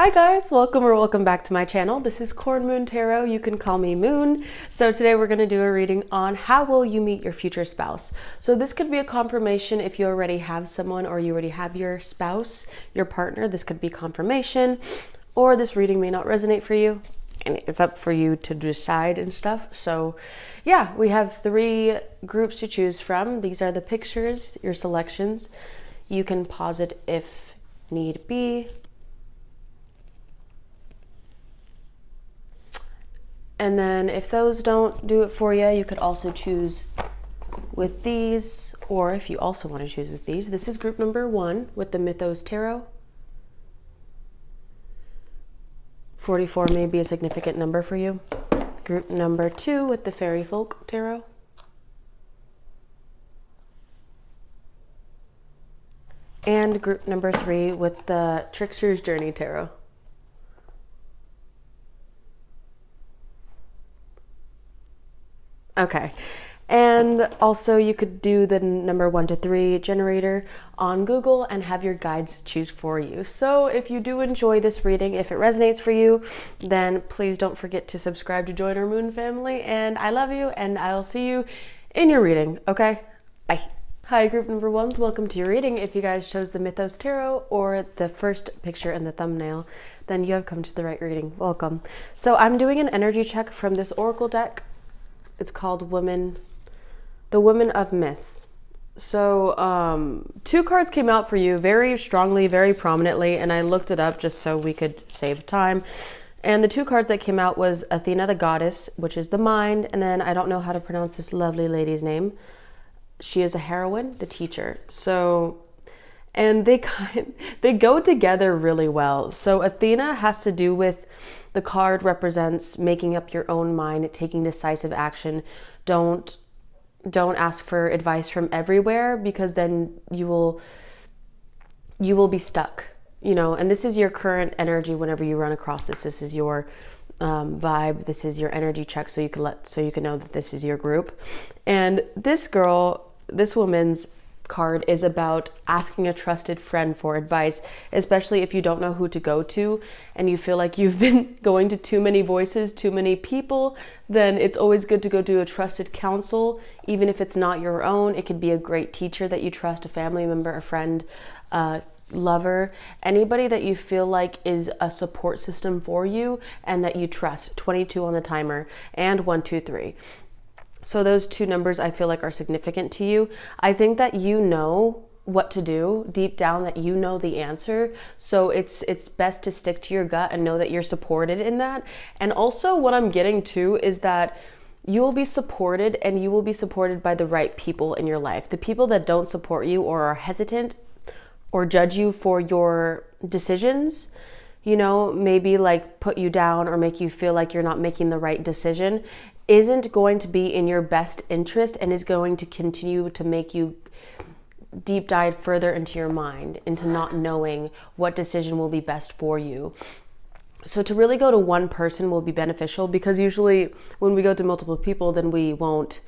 Hi guys, welcome back to my channel. This is Cornmoon Tarot. You can call me Moon. So today we're going to do a reading on how will you meet your future spouse. So this could be a confirmation if you already have someone or you already have your spouse, your partner. This could be confirmation, or this reading may not resonate for you and it's up for you to decide and stuff. So yeah, we have 3 groups to choose from. These are the pictures, your selections. You can pause it if need be. And then if those don't do it for you, you could also choose with these, or if you also want to choose with these. This is group number 1 with the Mythos Tarot. 44 may be a significant number for you. Group number 2 with the Fairy Folk Tarot. And group number 3 with the Trickster's Journey Tarot. Okay, and also you could do the number 1 to 3 generator on Google and have your guides choose for you. So if you do enjoy this reading, if it resonates for you, then please don't forget to subscribe to join our Moon family. And I love you, and I'll see you in your reading. Okay, bye. Hi, group number 1, welcome to your reading. If you guys chose the Mythos Tarot or the first picture in the thumbnail, then you have come to the right reading. Welcome. So I'm doing an energy check from this Oracle deck. It's called the Women of Myth. So 2 cards came out for you very strongly, very prominently, and I looked it up just so we could save time. And the 2 cards that came out was Athena the Goddess, which is the mind, and then I don't know how to pronounce this lovely lady's name. She is a heroine, the teacher. So, and they go together really well. So Athena has to do with, the card represents making up your own mind, taking decisive action. Don't ask for advice from everywhere, because then you will be stuck, you know. And this is your current energy whenever you run across this. This is your vibe. This is your energy check, so you can know that this is your group. And this woman's card is about asking a trusted friend for advice, especially if you don't know who to go to and you feel like you've been going to too many voices, too many people. Then it's always good to go to a trusted counsel, even if it's not your own. It could be a great teacher that you trust, a family member, a friend, lover, anybody that you feel like is a support system for you and that you trust. 22 on the timer, and 1, 2, 3. So those 2 numbers I feel like are significant to you. I think that you know what to do deep down, that you know the answer. So it's best to stick to your gut and know that you're supported in that. And also what I'm getting to is that you will be supported, and you will be supported by the right people in your life. The people that don't support you or are hesitant or judge you for your decisions, you know, maybe like put you down or make you feel like you're not making the right decision, isn't going to be in your best interest, and is going to continue to make you deep dive further into your mind, into not knowing what decision will be best for you. So to really go to one person will be beneficial, because usually when we go to multiple people, then we won't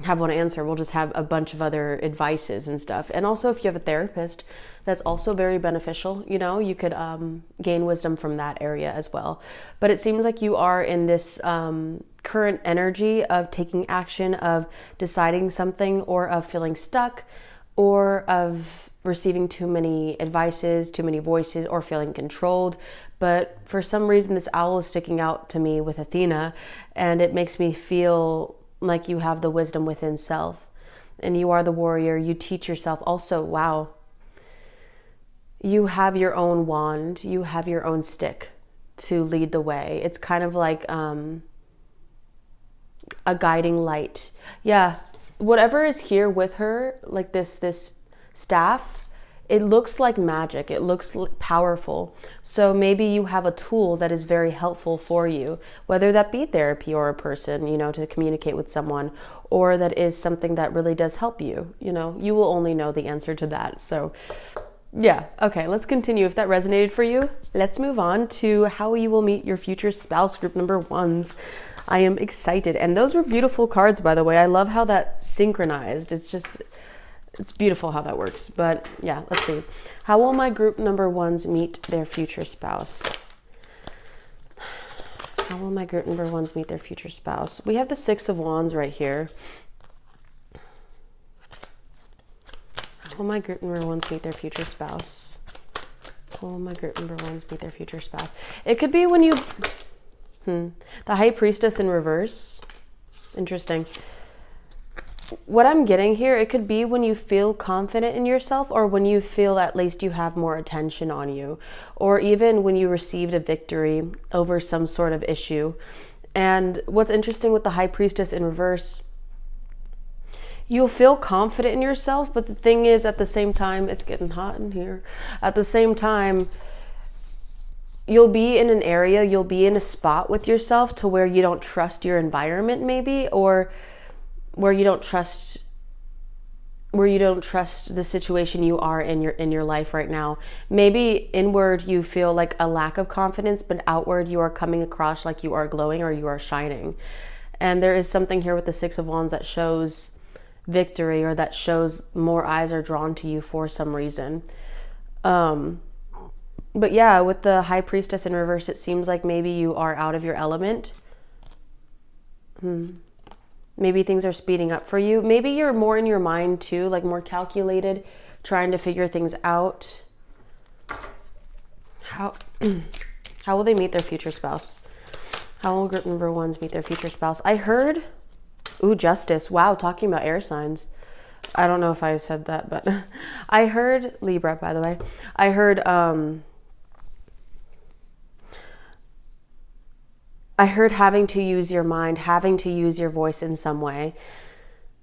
have one answer. We'll just have a bunch of other advices and stuff. And also if you have a therapist, that's also very beneficial. You know, you could gain wisdom from that area as well. But it seems like you are in this current energy of taking action, of deciding something, or of feeling stuck, or of receiving too many advices, too many voices, or feeling controlled. But for some reason, this owl is sticking out to me with Athena, and it makes me feel like you have the wisdom within self, and you are the warrior. You teach yourself also. Wow. You have your own wand. You have your own stick to lead the way. It's kind of like a guiding light. Yeah. Whatever is here with her, like this staff, it looks like magic. It looks powerful. So maybe you have a tool that is very helpful for you, whether that be therapy or a person, you know, to communicate with someone, or that is something that really does help you. You know, you will only know the answer to that. So yeah. Okay, let's continue. If that resonated for you, let's move on to how you will meet your future spouse, group number 1s. I am excited. And those were beautiful cards, by the way. I love how that synchronized. It's just It's beautiful how that works. But yeah, let's see. How will my group number ones meet their future spouse? How will my group number ones meet their future spouse? We have the Six of Wands right here. How will my group number ones meet their future spouse? How will my group number ones meet their future spouse? It could be when you... The High Priestess in reverse. Interesting. What I'm getting here, it could be when you feel confident in yourself, or when you feel at least you have more attention on you, or even when you received a victory over some sort of issue. And what's interesting with the High Priestess in reverse, you'll feel confident in yourself, but the thing is, at the same time, it's getting hot in here. At the same time, you'll be in an area, you'll be in a spot with yourself to where you don't trust your environment maybe, or where you don't trust the situation you are in your life right now. Maybe inward you feel like a lack of confidence, but outward you are coming across like you are glowing or you are shining. And there is something here with the Six of Wands that shows victory, or that shows more eyes are drawn to you for some reason. But yeah, with the High Priestess in reverse, it seems like maybe you are out of your element. Maybe things are speeding up for you. Maybe you're more in your mind too, like more calculated, trying to figure things out. How will they meet their future spouse? How will group number ones meet their future spouse? I heard, Justice. Wow, talking about air signs. I don't know if I said that, but I heard, Libra, by the way. I heard having to use your mind, having to use your voice in some way.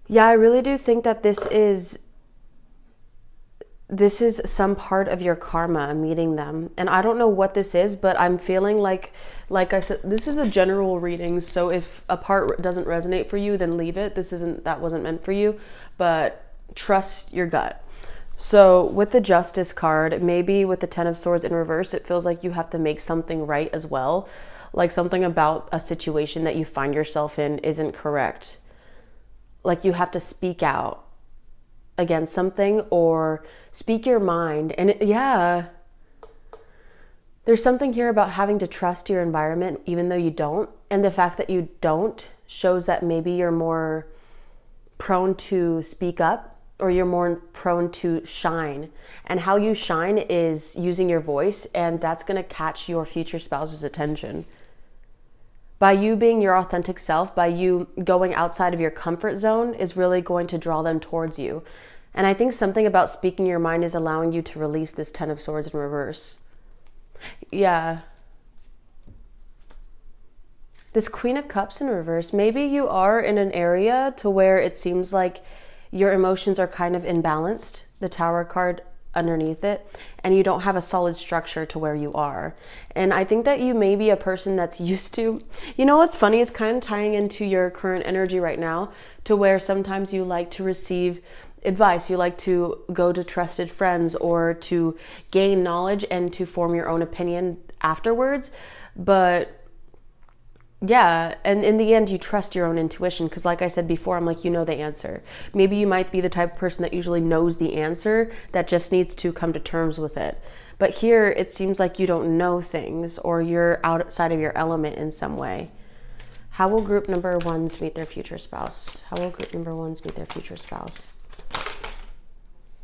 Yeah, I really do think that this is some part of your karma, meeting them. And I don't know what this is, but I'm feeling like I said, this is a general reading. So if a part doesn't resonate for you, then leave it. That wasn't meant for you, but trust your gut. So with the Justice card, maybe with the Ten of Swords in reverse, it feels like you have to make something right as well. Like something about a situation that you find yourself in isn't correct. Like you have to speak out against something, or speak your mind. And there's something here about having to trust your environment even though you don't. And the fact that you don't shows that maybe you're more prone to speak up, or you're more prone to shine. And how you shine is using your voice, and that's going to catch your future spouse's attention. By you being your authentic self, by you going outside of your comfort zone, is really going to draw them towards you. And I think something about speaking your mind is allowing you to release this Ten of Swords in reverse. Yeah. This Queen of Cups in reverse, maybe you are in an area to where it seems like your emotions are kind of imbalanced, the Tower card underneath it, and you don't have a solid structure to where you are. And I think that you may be a person that's used to, you know what's funny, it's kind of tying into your current energy right now, to where sometimes you like to receive advice, you like to go to trusted friends, or to gain knowledge and to form your own opinion afterwards. But yeah, and in the end, you trust your own intuition, because like I said before, I'm like, you know the answer. Maybe you might be the type of person that usually knows the answer, that just needs to come to terms with it. But here, it seems like you don't know things, or you're outside of your element in some way. How will group number ones meet their future spouse? How will group number ones meet their future spouse?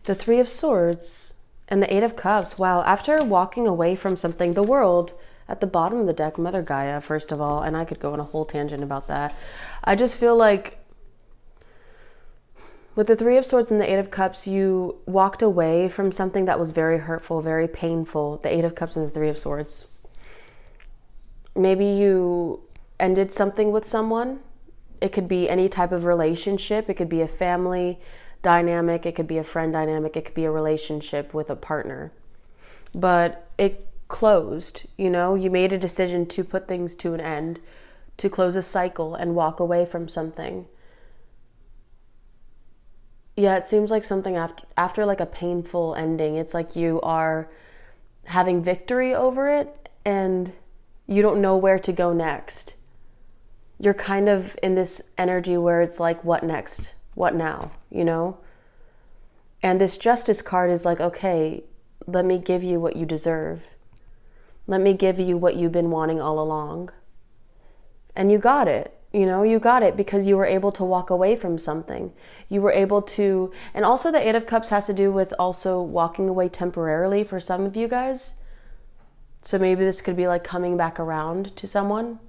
The Three of Swords and the Eight of Cups. Wow, after walking away from something, the World at the bottom of the deck, Mother Gaia, first of all, and I could go on a whole tangent about that. I just feel like with the Three of Swords and the Eight of Cups, you walked away from something that was very hurtful, very painful. The Eight of Cups and the Three of Swords. Maybe you ended something with someone. It could be any type of relationship. It could be a family dynamic. It could be a friend dynamic. It could be a relationship with a partner. But it closed, you know, you made a decision to put things to an end, to close a cycle and walk away from something. Yeah, it seems like something after like a painful ending, it's like you are having victory over it and you don't know where to go next. You're kind of in this energy where it's like, what next? What now? You know? And this Justice card is like, okay, let me give you what you deserve. Let me give you what you've been wanting all along. And you got it. You know, you got it because you were able to walk away from something. You were able to, and also the Eight of Cups has to do with also walking away temporarily for some of you guys. So maybe this could be like coming back around to someone.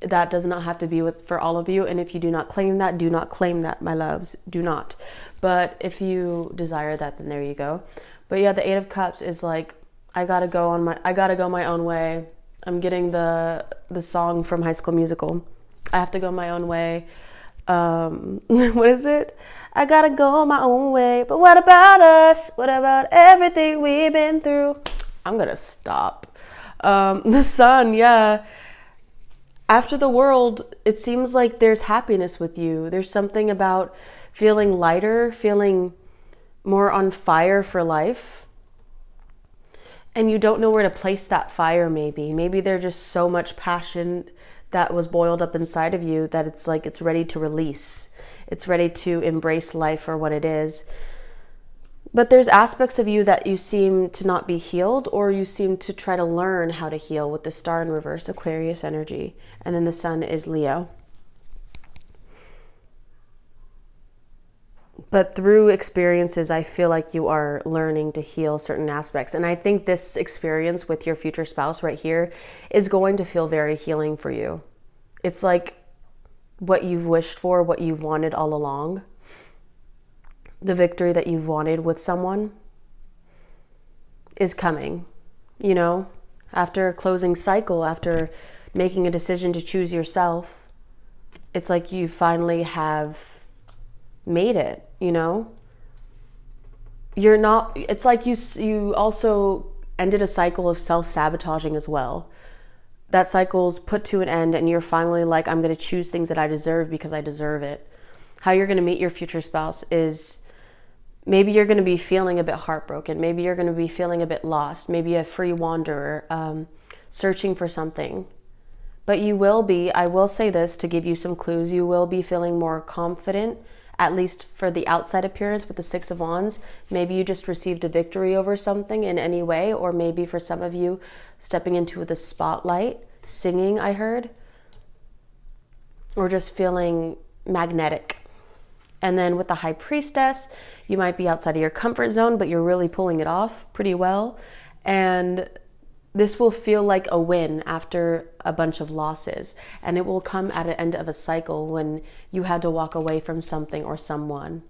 That does not have to be for all of you. And if you do not claim that, do not claim that, my loves. Do not. But if you desire that, then there you go. But yeah, the Eight of Cups is like, I gotta go my own way. I'm getting the song from High School Musical. I have to go my own way. What is it? I gotta go my own way. But what about us? What about everything we've been through? I'm gonna stop. The Sun, yeah. After the World, it seems like there's happiness with you. There's something about feeling lighter, feeling more on fire for life. And you don't know where to place that fire, maybe. Maybe there's just so much passion that was boiled up inside of you that it's like it's ready to release. It's ready to embrace life for what it is. But there's aspects of you that you seem to not be healed, or you seem to try to learn how to heal with the Star in reverse, Aquarius energy. And then the Sun is Leo. But through experiences, I feel like you are learning to heal certain aspects. And I think this experience with your future spouse right here is going to feel very healing for you. It's like what you've wished for, what you've wanted all along. The victory that you've wanted with someone is coming, you know, after a closing cycle, after making a decision to choose yourself. It's like you finally have made it, you know. You're not, it's like you also ended a cycle of self-sabotaging as well. That cycle's put to an end, and you're finally like, I'm going to choose things that I deserve because I deserve it. How you're going to meet your future spouse is, maybe you're going to be feeling a bit heartbroken. Maybe you're going to be feeling a bit lost. Maybe a free wanderer, searching for something. But you will be, I will say this to give you some clues, you will be feeling more confident, at least for the outside appearance with the Six of Wands. Maybe you just received a victory over something in any way, or maybe for some of you, stepping into the spotlight, singing, I heard, or just feeling magnetic. And then with the High Priestess, you might be outside of your comfort zone, but you're really pulling it off pretty well. And this will feel like a win after a bunch of losses. And it will come at the end of a cycle when you had to walk away from something or someone.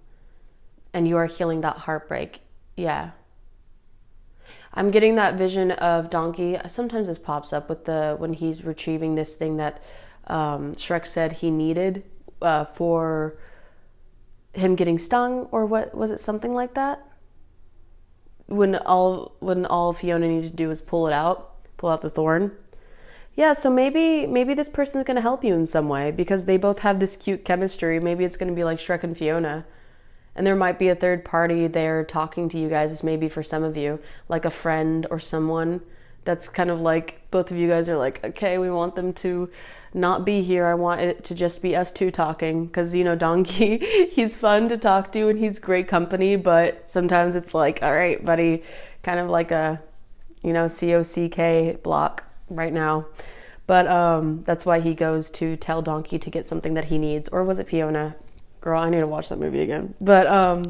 And you are healing that heartbreak. Yeah. I'm getting that vision of Donkey. Sometimes this pops up with when he's retrieving this thing that Shrek said he needed for him getting stung, or what was it, something like that, when all Fiona needed to do was pull out the thorn. Yeah, so maybe this person is going to help you in some way because they both have this cute chemistry. Maybe it's going to be like Shrek and Fiona, and there might be a third party there talking to you guys, maybe for some of you, like a friend or someone that's kind of like, both of you guys are like, okay, we want them to not be here. I want it to just be us two talking, because, you know, Donkey, he's fun to talk to and he's great company, but sometimes it's like, all right, buddy, kind of like a, you know, COCK block right now. But that's why he goes to tell Donkey to get something that he needs. Or was it Fiona? Girl, I need to watch that movie again. But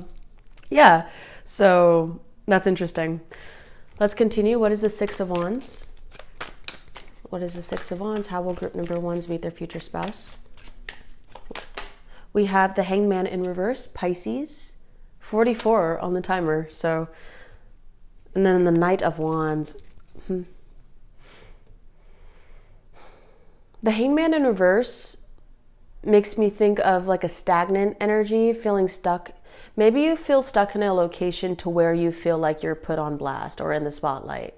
yeah, so that's interesting. Let's continue. What is the Six of Wands? What is the Six of Wands? How will group number ones meet their future spouse? We have the Hangman in reverse, Pisces, 44 on the timer. So, and then the Knight of Wands. The Hangman in reverse makes me think of like a stagnant energy, feeling stuck. Maybe you feel stuck in a location to where you feel like you're put on blast or in the spotlight.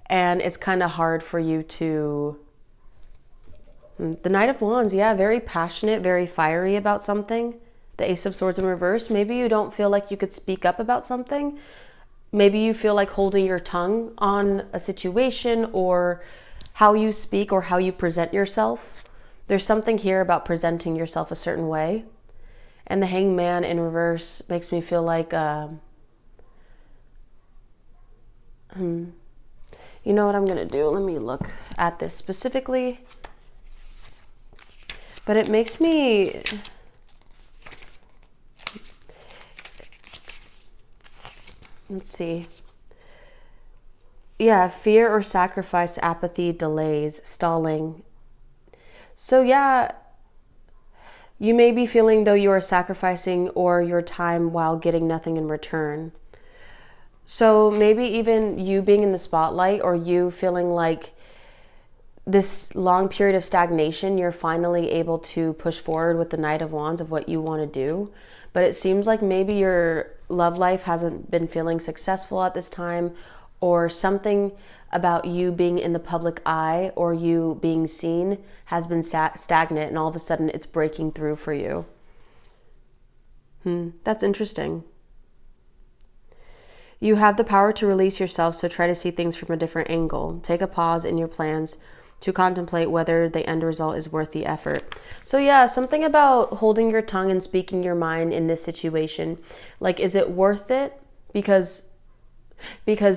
And it's kind of hard for you to... The Knight of Wands, yeah, very passionate, very fiery about something. The Ace of Swords in reverse. Maybe you don't feel like you could speak up about something. Maybe you feel like holding your tongue on a situation or how you speak or how you present yourself. There's something here about presenting yourself a certain way. And the Hanged Man in reverse makes me feel like, you know what I'm going to do? Let me look at this specifically. But it makes me... Let's see. Yeah, fear or sacrifice, apathy, delays, stalling. So yeah, you may be feeling though you are sacrificing or your time while getting nothing in return. So maybe even you being in the spotlight, or you feeling like this long period of stagnation, you're finally able to push forward with the Knight of Wands of what you want to do. But it seems like maybe your love life hasn't been feeling successful at this time, or something about you being in the public eye or you being seen has been stagnant, and all of a sudden it's breaking through for you. That's interesting. You have the power to release yourself, so try to see things from a different angle. Take a pause in your plans to contemplate whether the end result is worth the effort. So yeah, something about holding your tongue and speaking your mind in this situation. Like, is it worth it? Because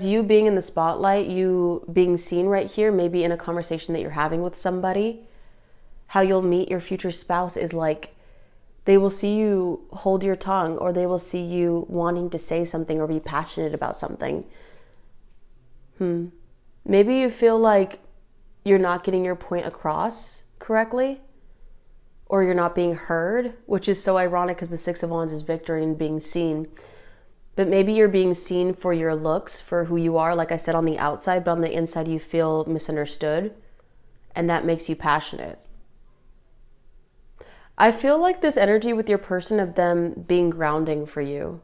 you being in the spotlight, you being seen right here, maybe in a conversation that you're having with somebody, how you'll meet your future spouse is like, they will see you hold your tongue, or they will see you wanting to say something or be passionate about something. Maybe you feel like you're not getting your point across correctly, or you're not being heard, which is so ironic because the Six of Wands is victory and being seen. But maybe you're being seen for your looks, for who you are, like I said, on the outside, but on the inside you feel misunderstood, and that makes you passionate. I feel like this energy with your person of them being grounding for you.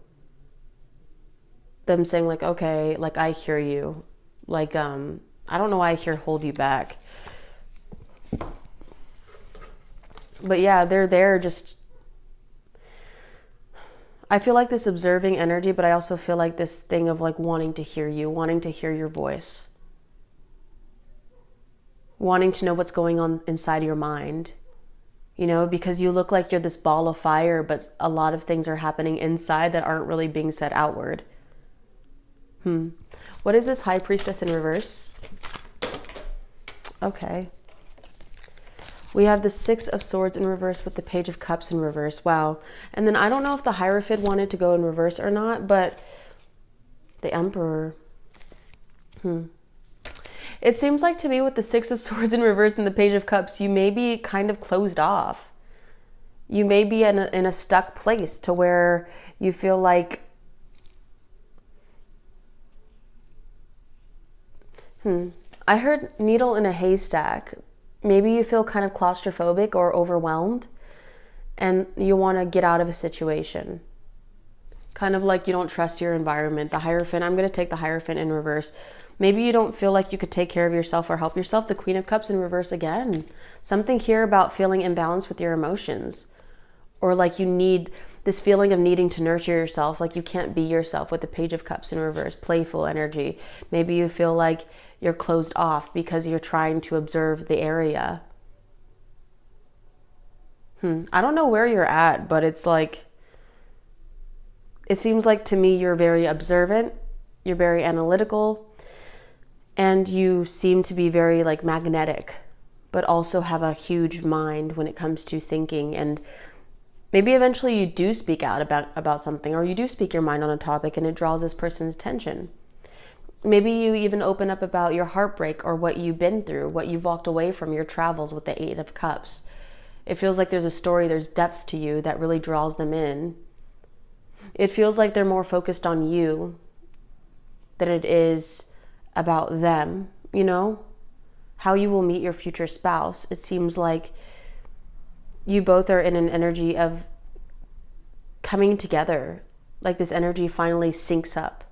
Them saying like, okay, like I hear you. Like, I don't know why I hear hold you back. But yeah, they're there just... I feel like this observing energy, but I also feel like this thing of like wanting to hear you, wanting to hear your voice. Wanting to know what's going on inside your mind. You know, because you look like you're this ball of fire, but a lot of things are happening inside that aren't really being said outward. What is this High Priestess in reverse? Okay. We have the Six of Swords in reverse with the Page of Cups in reverse. Wow. And then I don't know if the Hierophant wanted to go in reverse or not, but the Emperor. It seems like to me with the Six of Swords in reverse and the Page of Cups, you may be kind of closed off. You may be in a stuck place to where you feel like, I heard needle in a haystack. Maybe you feel kind of claustrophobic or overwhelmed, and you want to get out of a situation. Kind of like you don't trust your environment. The Hierophant, I'm going to take the Hierophant in reverse. Maybe you don't feel like you could take care of yourself or help yourself. The Queen of Cups in reverse again. Something here about feeling imbalanced with your emotions. Or like you need this feeling of needing to nurture yourself. Like you can't be yourself with the Page of Cups in reverse. Playful energy. Maybe you feel like you're closed off because you're trying to observe the area. I don't know where you're at, but it's like... It seems like to me you're very observant. You're very analytical. And you seem to be very like magnetic, but also have a huge mind when it comes to thinking. And maybe eventually you do speak out about something, or you do speak your mind on a topic and it draws this person's attention. Maybe you even open up about your heartbreak or what you've been through, what you've walked away from, your travels with the Eight of Cups. It feels like there's a story, there's depth to you that really draws them in. It feels like they're more focused on you than it is about them, you know, how you will meet your future spouse. It seems like you both are in an energy of coming together, like this energy finally syncs up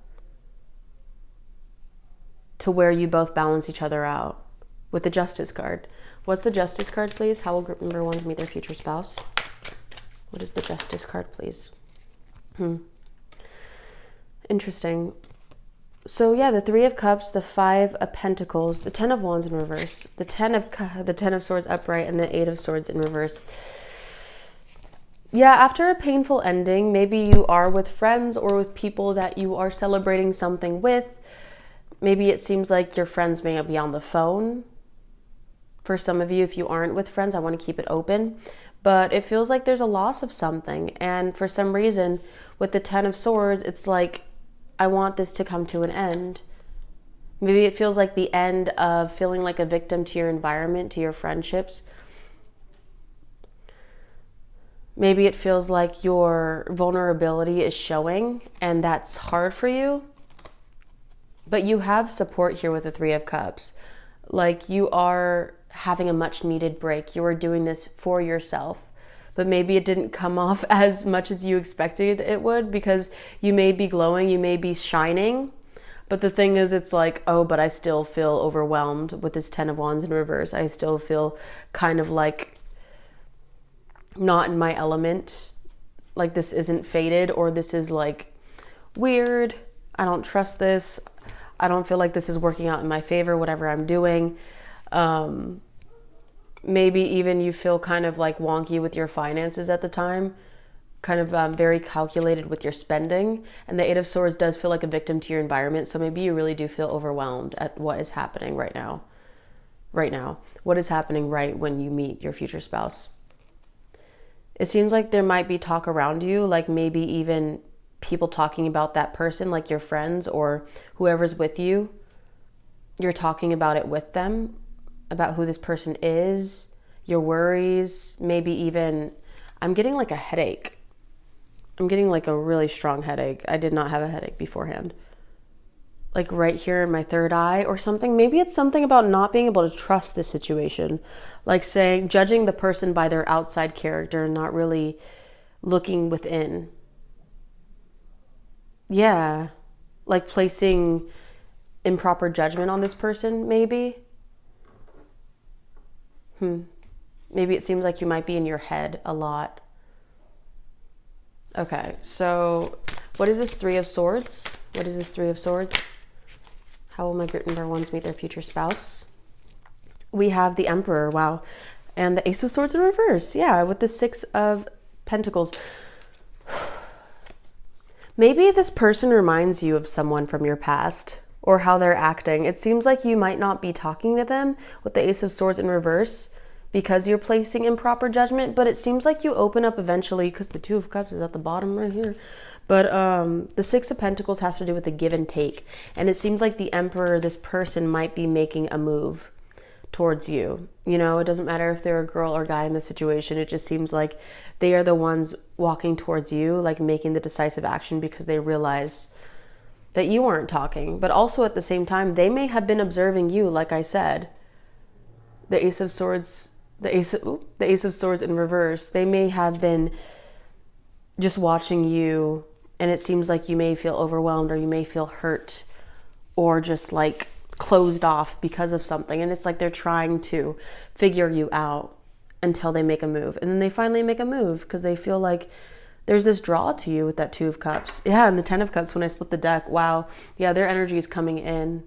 to where you both balance each other out with the Justice card. What's the Justice card, please? How will group number 1 meet their future spouse? What is the Justice card, please? Interesting. So yeah, the Three of Cups, the Five of Pentacles, the Ten of Wands in reverse, the Ten of Swords upright, and the Eight of Swords in reverse. Yeah, after a painful ending, maybe you are with friends or with people that you are celebrating something with. Maybe it seems like your friends may be on the phone. For some of you, if you aren't with friends, I want to keep it open. But it feels like there's a loss of something. And for some reason, with the Ten of Swords, it's like, I want this to come to an end. Maybe it feels like the end of feeling like a victim to your environment, to your friendships. Maybe it feels like your vulnerability is showing and that's hard for you. But you have support here with the Three of Cups. Like, you are having a much needed break. You are doing this for yourself. But maybe it didn't come off as much as you expected it would, because you may be glowing, you may be shining. But the thing is, it's like, oh, but I still feel overwhelmed with this Ten of Wands in reverse. I still feel kind of like not in my element. Like, this isn't fated, or this is like weird. I don't trust this. I don't feel like this is working out in my favor, whatever I'm doing. Maybe even you feel kind of like wonky with your finances at the time, kind of very calculated with your spending. And the Eight of Swords does feel like a victim to your environment. So maybe you really do feel overwhelmed at what is happening right now. Right now. What is happening right when you meet your future spouse? It seems like there might be talk around you, like maybe even people talking about that person, like your friends or whoever's with you. You're talking about it with them, about who this person is, your worries, maybe even, I'm getting like a headache. I'm getting like a really strong headache. I did not have a headache beforehand. Like right here in my third eye or something. Maybe it's something about not being able to trust this situation. Like saying, judging the person by their outside character and not really looking within. Yeah. Like placing improper judgment on this person, maybe. Maybe it seems like you might be in your head a lot. Okay, so what is this Three of Swords? What is this Three of Swords? How will my group number ones meet their future spouse? We have the Emperor, wow. And the Ace of Swords in reverse, yeah, with the Six of Pentacles. Maybe this person reminds you of someone from your past or how they're acting. It seems like you might not be talking to them with the Ace of Swords in reverse because you're placing improper judgment, but it seems like you open up eventually because the Two of Cups is at the bottom right here. But the Six of Pentacles has to do with the give and take. And it seems like the Emperor, this person, might be making a move towards you. You know, it doesn't matter if they're a girl or guy in this situation. It just seems like they are the ones walking towards you, like making the decisive action because they realize that you aren't talking. But also at the same time, they may have been observing you, like I said. The Ace of Swords, the Ace of Swords in reverse. They may have been just watching you, and it seems like you may feel overwhelmed or you may feel hurt or just like closed off because of something. And it's like they're trying to figure you out until they make a move. And then they finally make a move because they feel like there's this draw to you with that Two of Cups. Yeah, and the Ten of Cups when I split the deck. Wow. Yeah, their energy is coming in,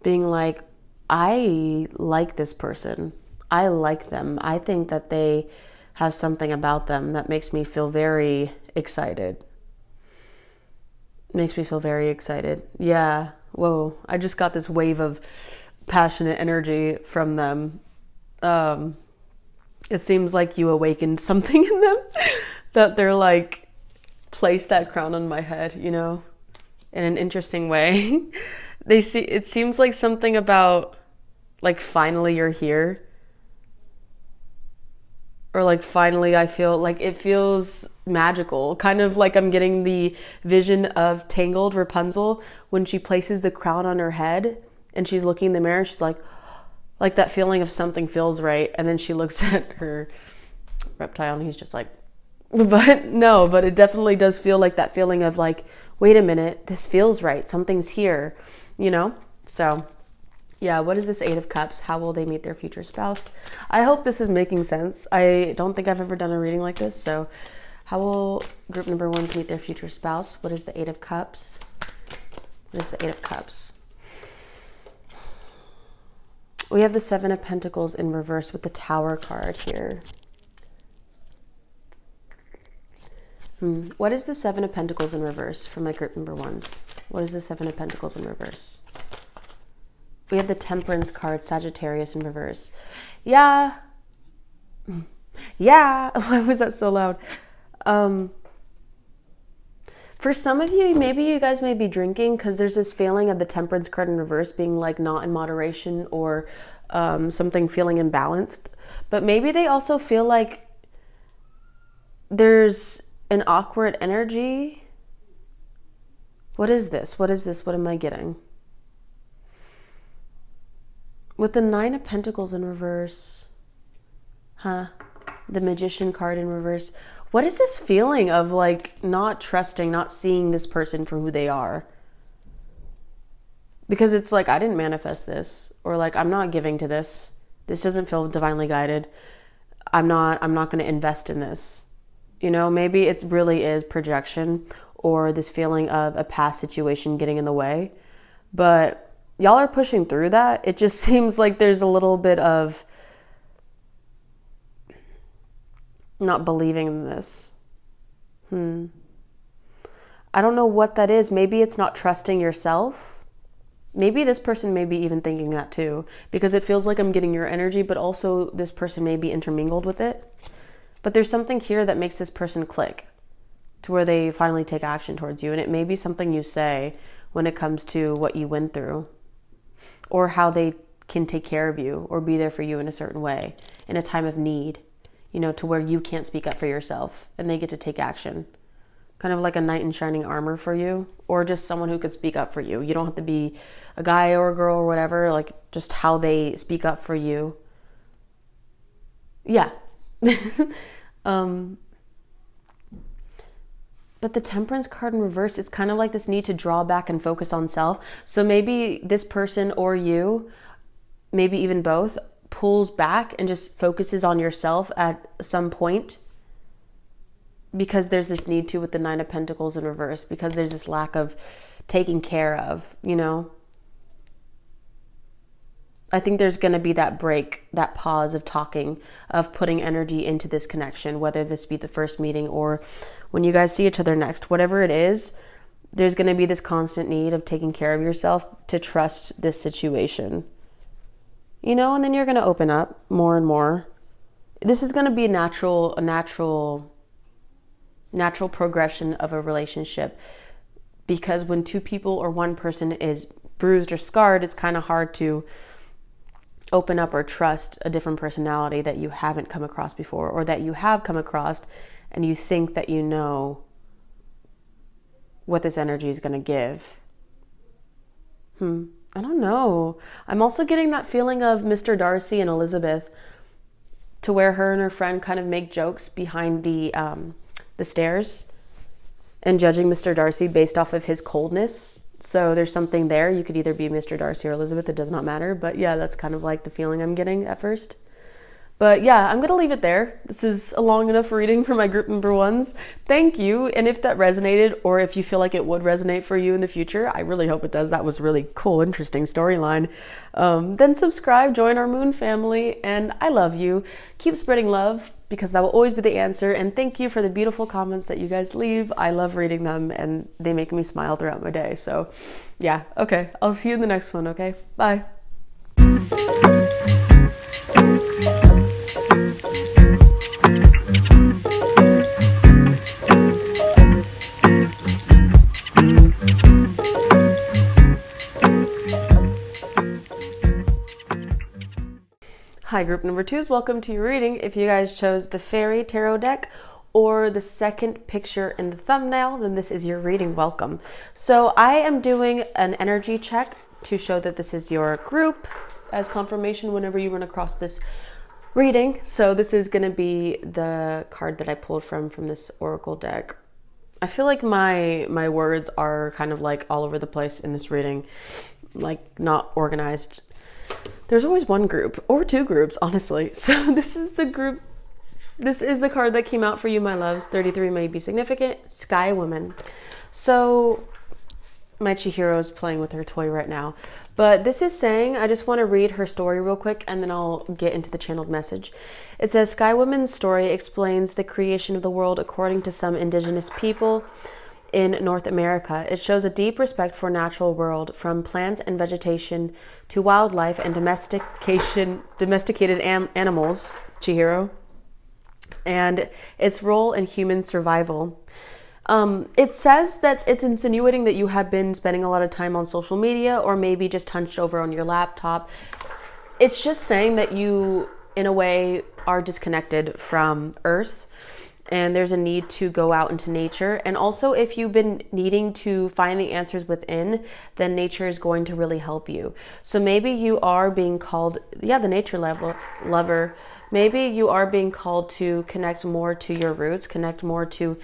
being like, I like this person. I like them. I think that they have something about them that makes me feel very excited. Makes me feel very excited. Yeah. Whoa. I just got this wave of passionate energy from them. It seems like you awakened something in them that they're like, place that crown on my head, you know, in an interesting way. It seems like something about like, finally you're here. Or like, finally I feel like it feels magical. Kind of like I'm getting the vision of Tangled Rapunzel when she places the crown on her head and she's looking in the mirror. She's like that feeling of something feels right. And then she looks at her reptile and he's just like, but it definitely does feel like that feeling of like, wait a minute, this feels right. Something's here, you know? So yeah, what is this Eight of Cups? How will they meet their future spouse? I hope this is making sense. I don't think I've ever done a reading like this. So how will group number ones meet their future spouse? What is the Eight of Cups? What is the Eight of Cups? We have the Seven of Pentacles in reverse with the Tower card here. What is the Seven of Pentacles in reverse for my group number ones? What is the Seven of Pentacles in reverse? We have the Temperance card, Sagittarius in reverse. Yeah. Yeah. Why was that so loud? For some of you, maybe you guys may be drinking because there's this feeling of the Temperance card in reverse being like not in moderation or something feeling imbalanced. But maybe they also feel like there's an awkward energy. What is this? What is this? What am I getting? With the Nine of Pentacles in reverse, the Magician card in reverse. What is this feeling of like not trusting, not seeing this person for who they are? Because it's like, I didn't manifest this, or like, I'm not giving to this. This doesn't feel divinely guided. I'm not going to invest in this. You know, maybe it really is projection or this feeling of a past situation getting in the way. But y'all are pushing through that. It just seems like there's a little bit of not believing in this. I don't know what that is. Maybe it's not trusting yourself. Maybe this person may be even thinking that too, because it feels like I'm getting your energy, but also this person may be intermingled with it. But there's something here that makes this person click to where they finally take action towards you. And it may be something you say when it comes to what you went through or how they can take care of you or be there for you in a certain way in a time of need. You know, to where you can't speak up for yourself and they get to take action. Kind of like a knight in shining armor for you, or just someone who could speak up for you. You don't have to be a guy or a girl or whatever, like just how they speak up for you. Yeah. But the Temperance card in reverse, it's kind of like this need to draw back and focus on self. So maybe this person or you, maybe even both, pulls back and just focuses on yourself at some point because there's this need to with the Nine of Pentacles in reverse, because there's this lack of taking care of, you know. I think there's going to be that break, that pause of talking, of putting energy into this connection, whether this be the first meeting or when you guys see each other next, whatever it is, there's going to be this constant need of taking care of yourself to trust this situation. You know, and then you're going to open up more and more. This is going to be a natural progression of a relationship, because when two people or one person is bruised or scarred, it's kind of hard to open up or trust a different personality that you haven't come across before, or that you have come across and you think that you know what this energy is going to give. I don't know. I'm also getting that feeling of Mr. Darcy and Elizabeth, to where her and her friend kind of make jokes behind the stairs and judging Mr. Darcy based off of his coldness. So there's something there. You could either be Mr. Darcy or Elizabeth. It does not matter. But yeah, that's kind of like the feeling I'm getting at first. But yeah, I'm going to leave it there. This is a long enough reading for my group number ones. Thank you. And if that resonated, or if you feel like it would resonate for you in the future, I really hope it does. That was really cool, interesting storyline. Then subscribe, join our Moon family, and I love you. Keep spreading love, because that will always be the answer. And thank you for the beautiful comments that you guys leave. I love reading them and they make me smile throughout my day. So yeah, okay. I'll see you in the next one, okay? Bye. Hi, group number twos. Welcome to your reading. If you guys chose the Fairy Tarot deck or the second picture in the thumbnail, then this is your reading. Welcome. So I am doing an energy check to show that this is your group as confirmation whenever you run across this reading. So this is going to be the card that I pulled from this Oracle deck. I feel like my words are kind of like all over the place in this reading, like not organized. There's always one group or two groups, honestly. So this is the group. This is the card that came out for you, my loves. 33 may be significant. Sky Woman. So My Chihiro is playing with her toy right now. But this is saying, I just want to read her story real quick and then I'll get into the channeled message. It says, Sky Woman's story explains the creation of the world according to some indigenous people in North America. It shows a deep respect for natural world, from plants and vegetation to wildlife and domesticated animals, Chihiro, and its role in human survival. It says that it's insinuating that you have been spending a lot of time on social media or maybe just hunched over on your laptop. It's just saying that you, in a way, are disconnected from Earth and there's a need to go out into nature. And also, if you've been needing to find the answers within, then nature is going to really help you. So maybe you are being called, the nature lover, maybe you are being called to connect more to your roots, connect more to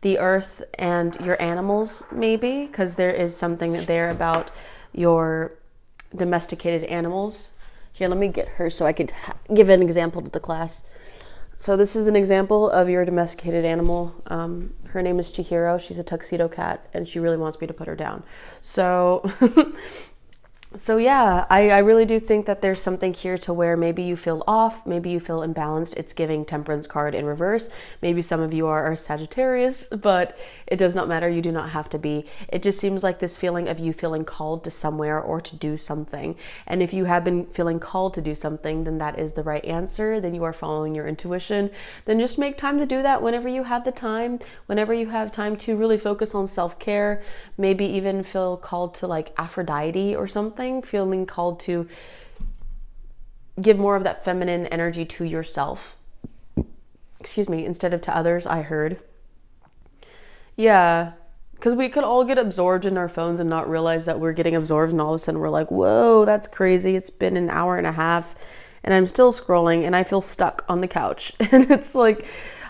the earth and your animals, maybe, because there is something there about your domesticated animals. Here, let me get her so I could give an example to the class. So this is an example of your domesticated animal. Her name is Chihiro. She's a tuxedo cat, and she really wants me to put her down. So So yeah, I really do think that there's something here to where maybe you feel off, maybe you feel imbalanced. It's giving Temperance card in reverse. Maybe some of you are Sagittarius, but it does not matter. You do not have to be. It just seems like this feeling of you feeling called to somewhere or to do something. And if you have been feeling called to do something, then that is the right answer. Then you are following your intuition. Then just make time to do that whenever you have the time, whenever you have time to really focus on self-care, maybe even feel called to like Aphrodite or something. Feeling called to give more of that feminine energy to yourself. Excuse me, instead of to others, I heard. Yeah, because we could all get absorbed in our phones and not realize that we're getting absorbed, and all of a sudden we're like, whoa, that's crazy. It's been an hour and a half and I'm still scrolling and I feel stuck on the couch. And it's like,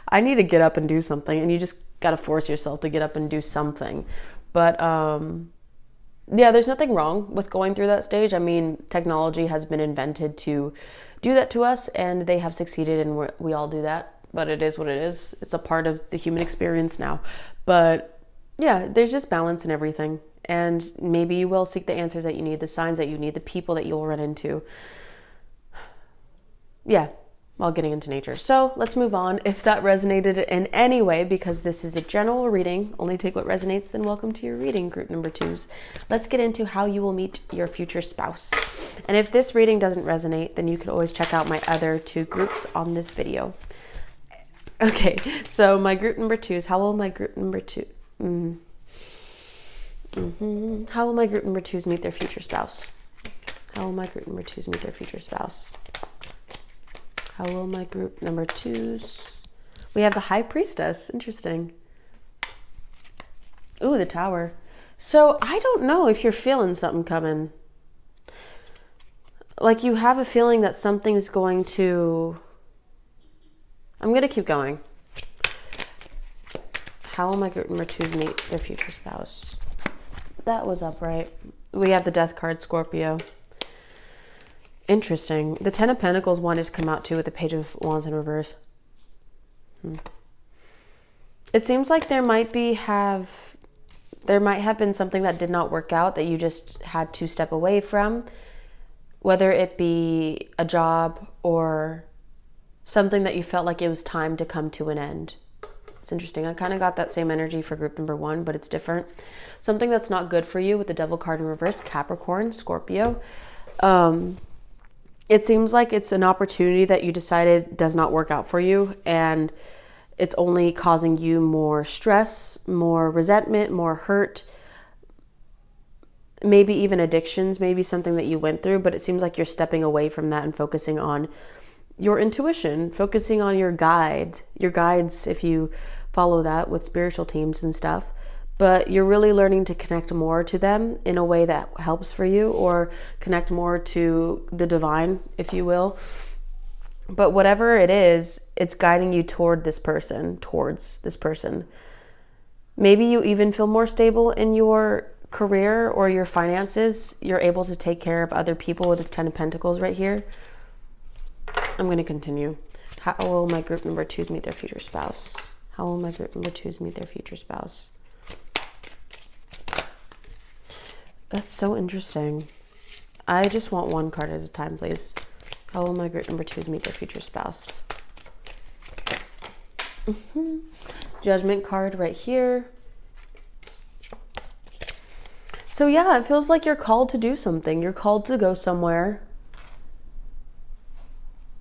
I need to get up and do something, and you just got to force yourself to get up and do something. But yeah, there's nothing wrong with going through that stage. I mean, technology has been invented to do that to us, and they have succeeded, and we all do that. But it is what it is. It's a part of the human experience now. But yeah, there's just balance in everything. And maybe you will seek the answers that you need, the signs that you need, the people that you'll run into. Yeah, while getting into nature. So let's move on. If that resonated in any way, because this is a general reading, only take what resonates, then welcome to your reading, group number 2s. Let's get into how you will meet your future spouse. And if this reading doesn't resonate, then you can always check out my other 2 groups on this video. Okay, so my group number 2s, how will my group number 2... How will my group number 2s meet their future spouse? How will my group number 2s meet their future spouse? How will my group number 2s? We have the High Priestess. Interesting. Ooh, the Tower. So I don't know if you're feeling something coming. Like you have a feeling that something's going to... I'm going to keep going. How will my group number 2s meet their future spouse? That was upright. We have the Death card, Scorpio. Interesting. The 10 of Pentacles wanted to come out too with the Page of Wands in reverse. It seems like there might have been something that did not work out that you just had to step away from, whether it be a job or something that you felt like it was time to come to an end. It's interesting. I kind of got that same energy for group number 1, but it's different. Something that's not good for you with the Devil card in reverse, Capricorn, Scorpio. It seems like it's an opportunity that you decided does not work out for you, and it's only causing you more stress, more resentment, more hurt, maybe even addictions, maybe something that you went through, but it seems like you're stepping away from that and focusing on your intuition, focusing on your guides, if you follow that with spiritual teams and stuff. But you're really learning to connect more to them in a way that helps for you, or connect more to the divine, if you will. But whatever it is, it's guiding you towards this person. Maybe you even feel more stable in your career or your finances. You're able to take care of other people with this 10 of Pentacles right here. I'm going to continue. How will my group number 2s meet their future spouse? How will my group number 2s meet their future spouse? That's so interesting. I just want one card at a time, please. How will my group number 2s meet their future spouse? Judgment card right here. So yeah, it feels like you're called to do something. You're called to go somewhere.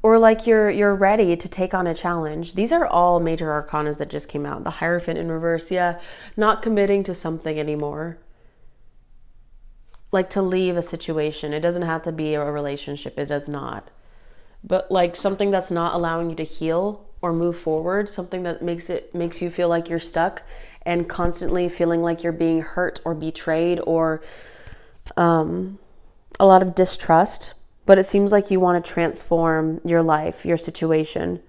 Or like you're ready to take on a challenge. These are all major arcanas that just came out. The Hierophant in reverse, yeah. Not committing to something anymore. Like to leave a situation. It doesn't have to be a relationship. It does not. But like something that's not allowing you to heal or move forward. Something that makes you feel like you're stuck and constantly feeling like you're being hurt or betrayed or a lot of distrust. But it seems like you want to transform your life, your situation,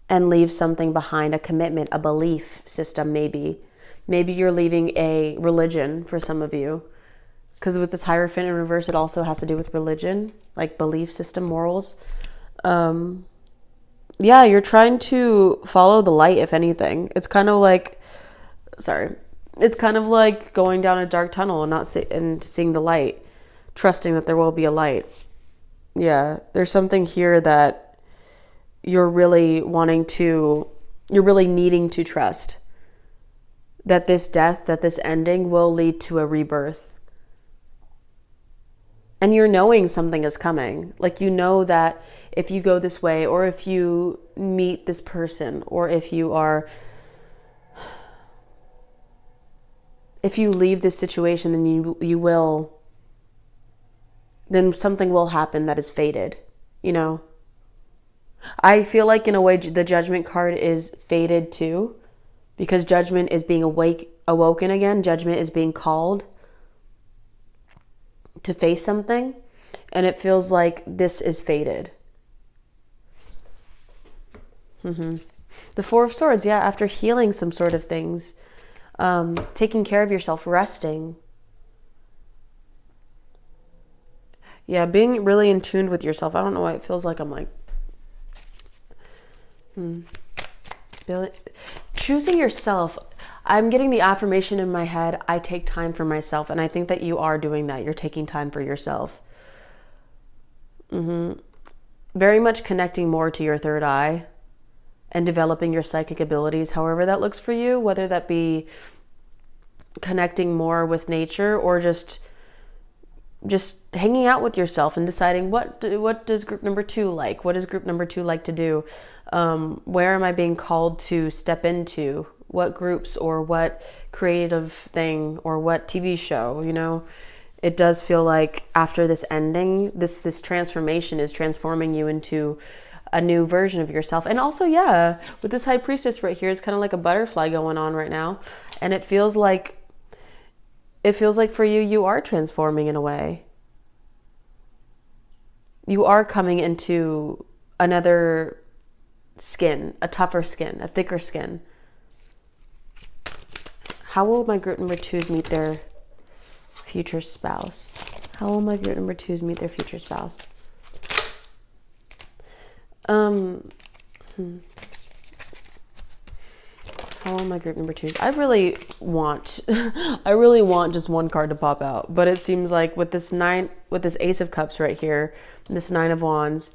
and leave something behind, a commitment, a belief system maybe. Maybe you're leaving a religion for some of you. Because with this Hierophant in reverse, it also has to do with religion, like belief system, morals. Yeah, you're trying to follow the light, if anything. It's kind of like, it's kind of like going down a dark tunnel and seeing the light, trusting that there will be a light. Yeah, there's something here that you're really needing to trust. That this death, that this ending will lead to a rebirth. And you're knowing something is coming. Like you know that if you go this way, or if you meet this person, or if you leave this situation, then then something will happen that is fated, you know? I feel like in a way the Judgment card is fated too, because Judgment is being awoken again. Judgment is being called to face something, and it feels like this is fated. The Four of Swords, yeah, after healing some sort of things, taking care of yourself, resting. Yeah, being really in tune with yourself. I don't know why it feels like I'm like... Choosing yourself. I'm getting the affirmation in my head, I take time for myself. And I think that you are doing that. You're taking time for yourself. Very much connecting more to your third eye and developing your psychic abilities, however that looks for you, whether that be connecting more with nature or just hanging out with yourself and deciding what does group number 2 like? What does group number 2 like to do? Where am I being called to step into? What groups or what creative thing or what TV show, you know? It does feel like after this ending, this transformation is transforming you into a new version of yourself. And also, yeah, with this High Priestess right here, it's kind of like a butterfly going on right now. And it feels like for you, you are transforming in a way. You are coming into another skin, a tougher skin, a thicker skin. How will my group number 2s meet their future spouse? How will my group number 2s meet their future spouse? How will my group number 2s? I really want just one card to pop out, but it seems like with this Ace of Cups right here, this 9 of Wands,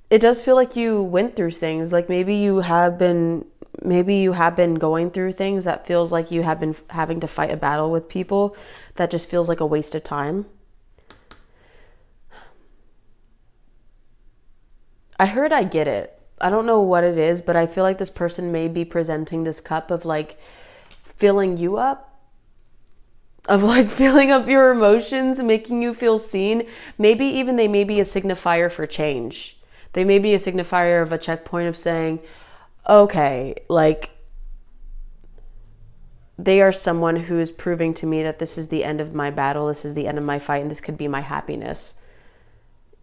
it does feel like you went through things. Like maybe you have been going through things that feels like you have been having to fight a battle with people that just feels like a waste of time. I heard I get it. I don't know what it is, but I feel like this person may be presenting this cup of like filling you up, of like filling up your emotions, making you feel seen. Maybe even they may be a signifier for change. They may be a signifier of a checkpoint of saying, okay, like they are someone who is proving to me that this is the end of my battle, this is the end of my fight, and this could be my happiness.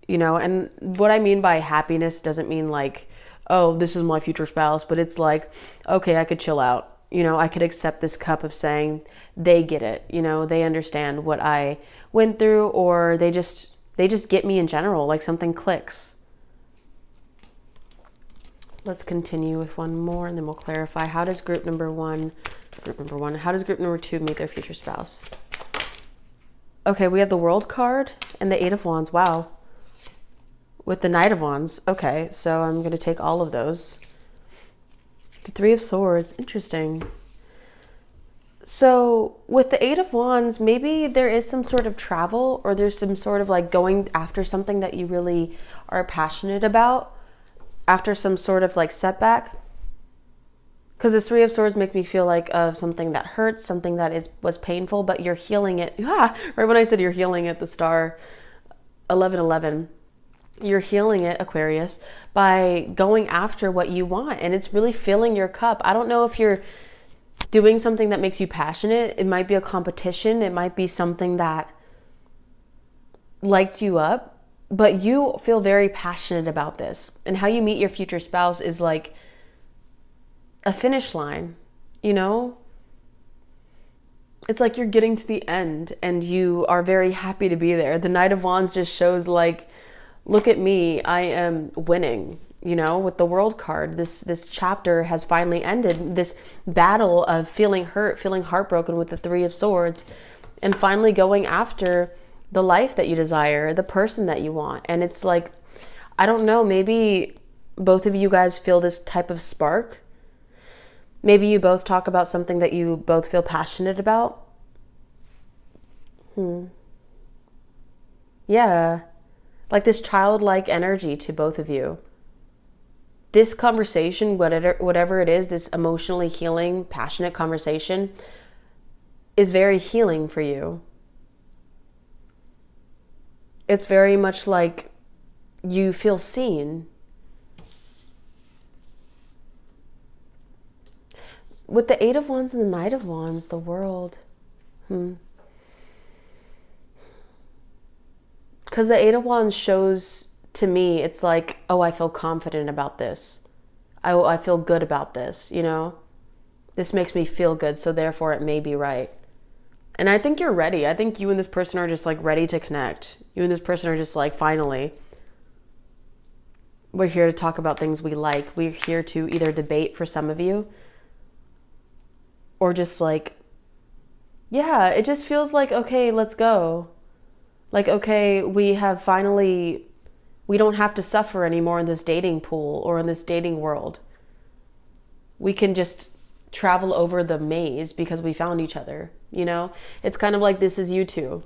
You know, and what I mean by happiness doesn't mean like, oh, this is my future spouse, but it's like, okay, I could chill out. You know, I could accept this cup of saying they get it. You know, they understand what I went through, or they just get me in general, like something clicks. Let's continue with one more and then we'll clarify. How does how does group number 2 meet their future spouse? Okay, we have the World card and the Eight of Wands. Wow. With the Knight of Wands. Okay, so I'm going to take all of those. The Three of Swords. Interesting. So with the Eight of Wands, maybe there is some sort of travel, or there's some sort of like going after something that you really are passionate about after some sort of like setback. Because the Three of Swords make me feel like of something that hurts, something that was painful, but you're healing it. Right when I said you're healing it, the star 1111. You're healing it, Aquarius, by going after what you want. And it's really filling your cup. I don't know if you're doing something that makes you passionate. It might be a competition. It might be something that lights you up. But you feel very passionate about this. And how you meet your future spouse is like a finish line, you know? It's like you're getting to the end and you are very happy to be there. The Knight of Wands just shows like, look at me, I am winning, you know, with the World card. This chapter has finally ended. This battle of feeling hurt, feeling heartbroken with the Three of Swords, and finally going after the life that you desire, the person that you want. And it's like, I don't know, maybe both of you guys feel this type of spark. Maybe you both talk about something that you both feel passionate about. Yeah. Like this childlike energy to both of you. This conversation, whatever it is, this emotionally healing, passionate conversation is very healing for you. It's very much like you feel seen. With the Eight of Wands and the Knight of Wands, the World. Because the Eight of Wands shows to me, it's like, oh, I feel confident about this. I feel good about this, you know? This makes me feel good, so therefore it may be right. And I think you're ready. I think you and this person are just like ready to connect. You and this person are just like, finally. We're here to talk about things we like. We're here to either debate for some of you, or just like, yeah, it just feels like, okay, let's go. Like, okay, we have finally, we don't have to suffer anymore in this dating pool or in this dating world. We can just travel over the maze because we found each other, you know? It's kind of like This Is You Two,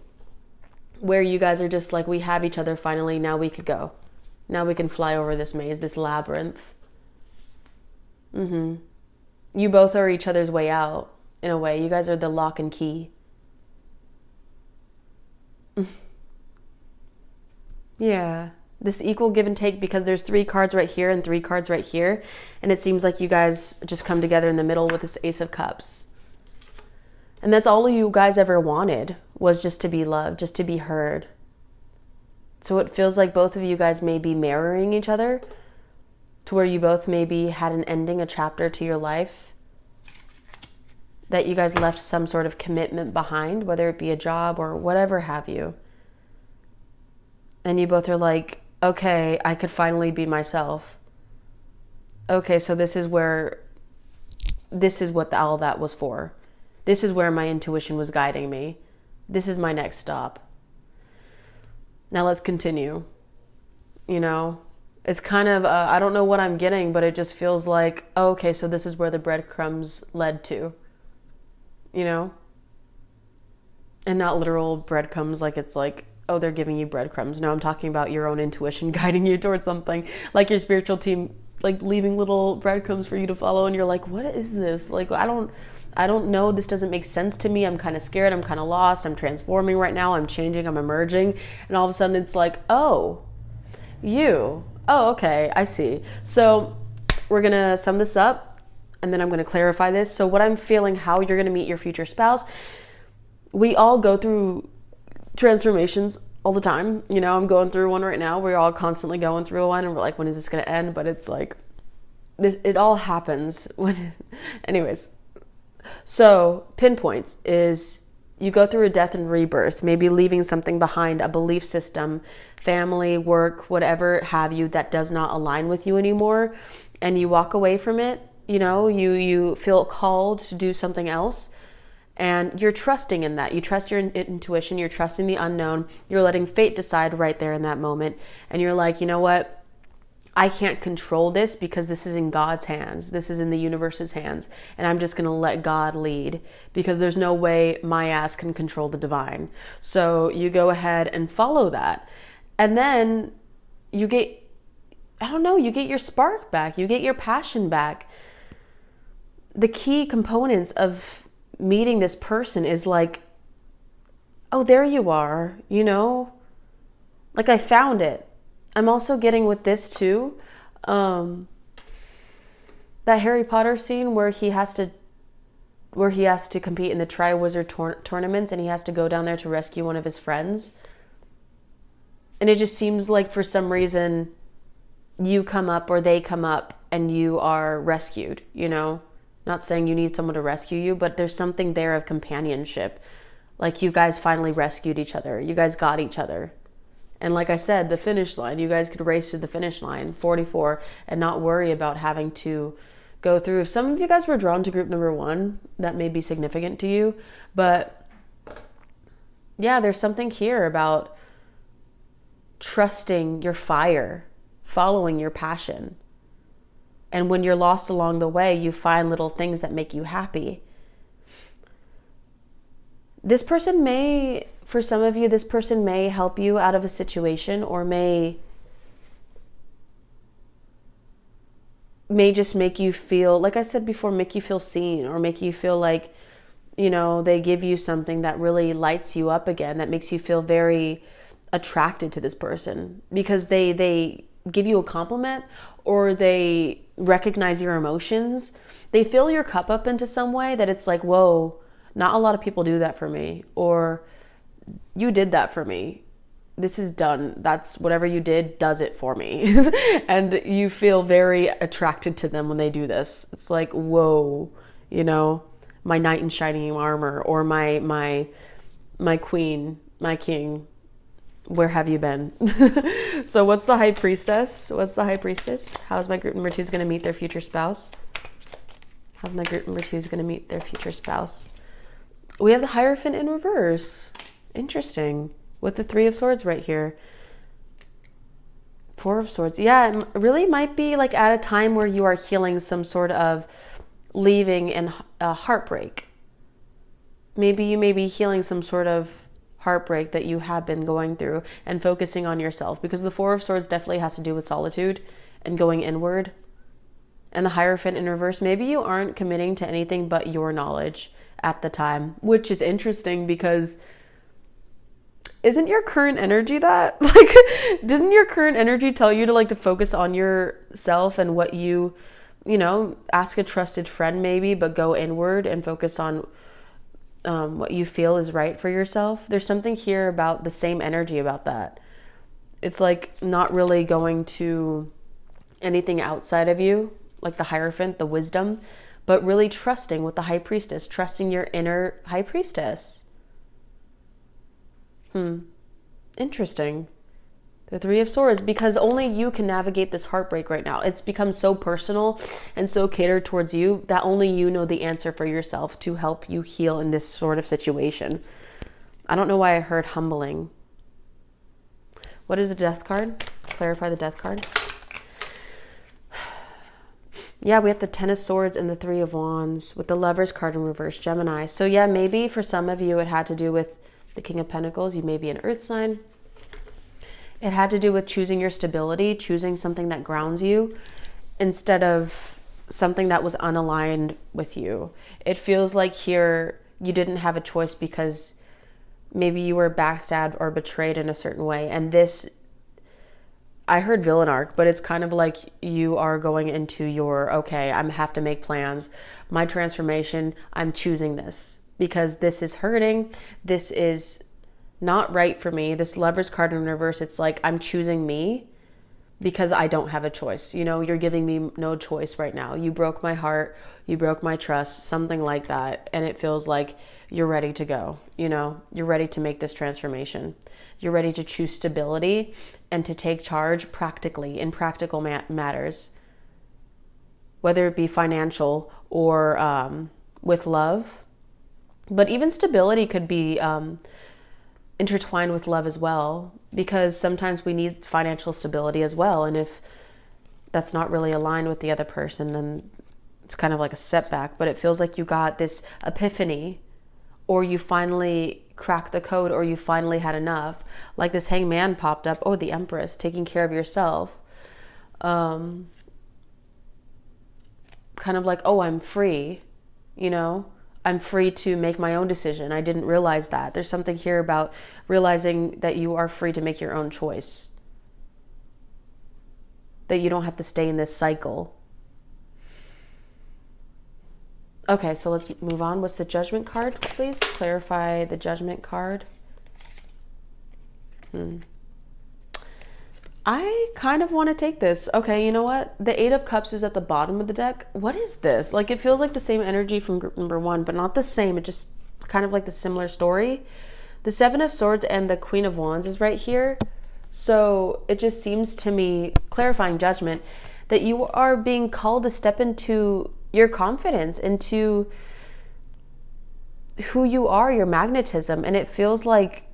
where you guys are just like, we have each other finally, now we could go. Now we can fly over this maze, this labyrinth. You both are each other's way out, in a way. You guys are the lock and key. Yeah. This equal give and take, because there's 3 cards right here and 3 cards right here. And it seems like you guys just come together in the middle with this Ace of Cups. And that's all you guys ever wanted, was just to be loved, just to be heard. So it feels like both of you guys may be mirroring each other, to where you both maybe had an ending, a chapter to your life, that you guys left some sort of commitment behind, whether it be a job or whatever have you. And you both are like, okay, I could finally be myself. Okay, so this is what all that was for. This is where my intuition was guiding me. This is my next stop. Now let's continue. You know, it's kind of, I don't know what I'm getting, but it just feels like, oh, okay, so this is where the breadcrumbs led to. You know? And not literal breadcrumbs, like it's like, oh, they're giving you breadcrumbs. No, I'm talking about your own intuition guiding you towards something. Like your spiritual team, like leaving little breadcrumbs for you to follow, and you're like, what is this? Like, I don't know. This doesn't make sense to me. I'm kind of scared. I'm kind of lost. I'm transforming right now. I'm changing. I'm emerging. And all of a sudden it's like, oh, you. Oh, okay. I see. So we're going to sum this up, and then I'm going to clarify this. So what I'm feeling, how you're going to meet your future spouse, we all go through transformations all the time. You know, I'm going through one right now. We're all constantly going through one, and we're like, when is this going to end? But it's like, this, it all happens when, anyways. So pinpoints is you go through a death and rebirth, maybe leaving something behind, a belief system, family, work, whatever have you, that does not align with you anymore, and you walk away from it. You know, you feel called to do something else, And you're trusting in that. You trust your intuition. You're trusting the unknown. You're letting fate decide right there in that moment. And you're like, you know what? I can't control this because this is in God's hands. This is in the universe's hands. And I'm just going to let God lead because there's no way my ass can control the divine. So you go ahead and follow that. And then you get, I don't know, you get your spark back. You get your passion back. The key components of meeting this person is like, oh, there you are, you know, like I found it. I'm also getting with this too, that Harry Potter scene where he has to compete in the Triwizard tournaments, and he has to go down there to rescue one of his friends. And it just seems like for some reason you come up or they come up and you are rescued, you know? Not saying you need someone to rescue you, but there's something there of companionship. Like you guys finally rescued each other. You guys got each other. And like I said, the finish line, you guys could race to the finish line, 44, and not worry about having to go through. If some of you guys were drawn to group number 1, that may be significant to you. But yeah, there's something here about trusting your fire, following your passion. And when you're lost along the way, you find little things that make you happy. This person may, for some of you, this person may help you out of a situation, or may just make you feel, like I said before, make you feel seen, or make you feel like, you know, they give you something that really lights you up again, that makes you feel very attracted to this person because they give you a compliment, or they recognize your emotions. They fill your cup up into some way that it's like, whoa, not a lot of people do that for me, or you did that for me. This is done. That's whatever you did does it for me. And you feel very attracted to them when they do this. It's like, whoa, you know, my knight in shining armor, or my queen, my king. Where have you been? So what's the High Priestess? What's the High Priestess? How's my group number 2 is going to meet their future spouse? How's my group number 2 is going to meet their future spouse? We have the Hierophant in reverse. Interesting. With the 3 of Swords right here. 4 of Swords. Yeah, it really might be like at a time where you are healing some sort of leaving and heartbreak. Maybe you may be healing some sort of heartbreak that you have been going through and focusing on yourself, because the 4 of Swords definitely has to do with solitude and going inward. And the Hierophant in reverse, maybe you aren't committing to anything but your knowledge at the time, which is interesting because isn't your current energy that? Like, didn't your current energy tell you to like to focus on yourself and what you know, ask a trusted friend maybe, but go inward and focus on what you feel is right for yourself? There's something here about the same energy about that. It's like not really going to anything outside of you, like the Hierophant, the wisdom, but really trusting with the High Priestess, trusting your inner High Priestess. Interesting. The 3 of Swords, because only you can navigate this heartbreak right now. It's become so personal and so catered towards you that only you know the answer for yourself to help you heal in this sort of situation. I don't know why I heard humbling. What is the Death card? Clarify the Death card. Yeah, we have the 10 of Swords and the 3 of Wands with the Lovers card in reverse, Gemini. So yeah, maybe for some of you it had to do with the King of Pentacles. You may be an earth sign. It had to do with choosing your stability, choosing something that grounds you instead of something that was unaligned with you. It feels like here you didn't have a choice because maybe you were backstabbed or betrayed in a certain way. And this, I heard villain arc, but it's kind of like you are going into your, okay, I have to make plans. My transformation, I'm choosing this because this is hurting. This is not right for me. This Lovers card in reverse, it's like I'm choosing me because I don't have a choice. You know, you're giving me no choice right now. You broke my heart, you broke my trust, something like that. And it feels like you're ready to go. You know, you're ready to make this transformation. You're ready to choose stability and to take charge practically in practical matters, whether it be financial or with love. But even stability could be intertwined with love as well, because sometimes we need financial stability as well. And if that's not really aligned with the other person, then it's kind of like a setback. But it feels like you got this epiphany, or you finally cracked the code, or you finally had enough. Like this hangman popped up. Oh, the Empress, taking care of yourself. Kind of like, oh, I'm free, you know? I'm free to make my own decision. I didn't realize that. There's something here about realizing that you are free to make your own choice. That you don't have to stay in this cycle. Okay, so let's move on. What's the Judgment card, please? Clarify the Judgment card. I kind of want to take this. Okay, you know what? The Eight of Cups is at the bottom of the deck. What is this? Like, it feels like the same energy from group number 1, but not the same. It just kind of like the similar story. The Seven of Swords and the Queen of Wands is right here. So it just seems to me, clarifying Judgment, that you are being called to step into your confidence, into who you are, your magnetism. And it feels like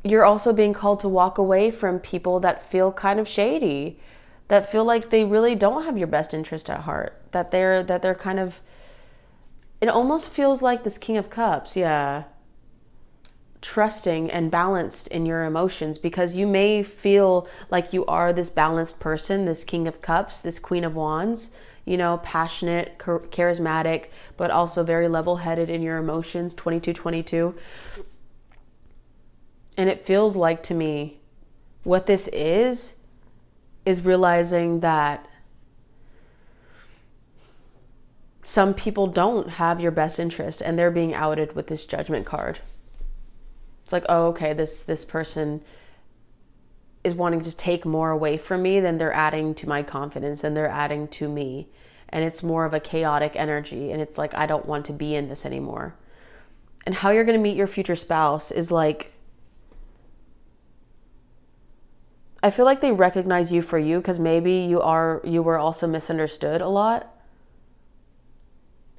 you're also being called to walk away from people that feel kind of shady, that feel like they really don't have your best interest at heart, that they're kind of, it almost feels like this King of Cups, yeah, trusting and balanced in your emotions, because you may feel like you are this balanced person, this King of Cups, this Queen of Wands, you know, passionate, charismatic, but also very level-headed in your emotions, 2222. And it feels like, to me, what this is realizing that some people don't have your best interest, and they're being outed with this Judgment card. It's like, oh, okay, this person is wanting to take more away from me than they're adding to my confidence, and they're adding to me. And it's more of a chaotic energy. And it's like, I don't want to be in this anymore. And how you're going to meet your future spouse is like, I feel like they recognize you for you, because maybe you were also misunderstood a lot.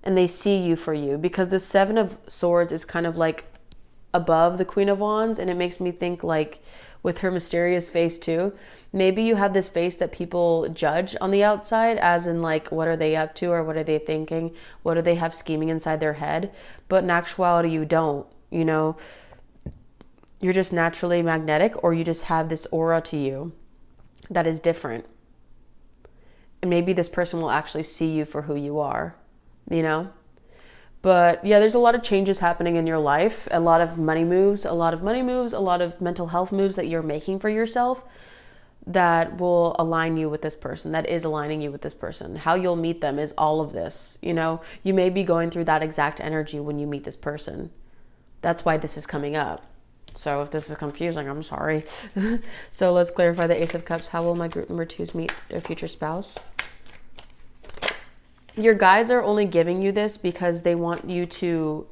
And they see you for you, because the Seven of Swords is kind of like above the Queen of Wands. And it makes me think, like, with her mysterious face too, maybe you have this face that people judge on the outside, as in like, what are they up to, or what are they thinking? What do they have scheming inside their head? But in actuality, you don't, you know. You're just naturally magnetic, or you just have this aura to you that is different. And maybe this person will actually see you for who you are, you know? But yeah, there's a lot of changes happening in your life, a lot of money moves, a lot of mental health moves that you're making for yourself that will align you with this person, that is aligning you with this person. How you'll meet them is all of this, you know? You may be going through that exact energy when you meet this person. That's why this is coming up. So if this is confusing, I'm sorry. So let's clarify the Ace of Cups. How will my group number 2s meet their future spouse? Your guides are only giving you this because they want you to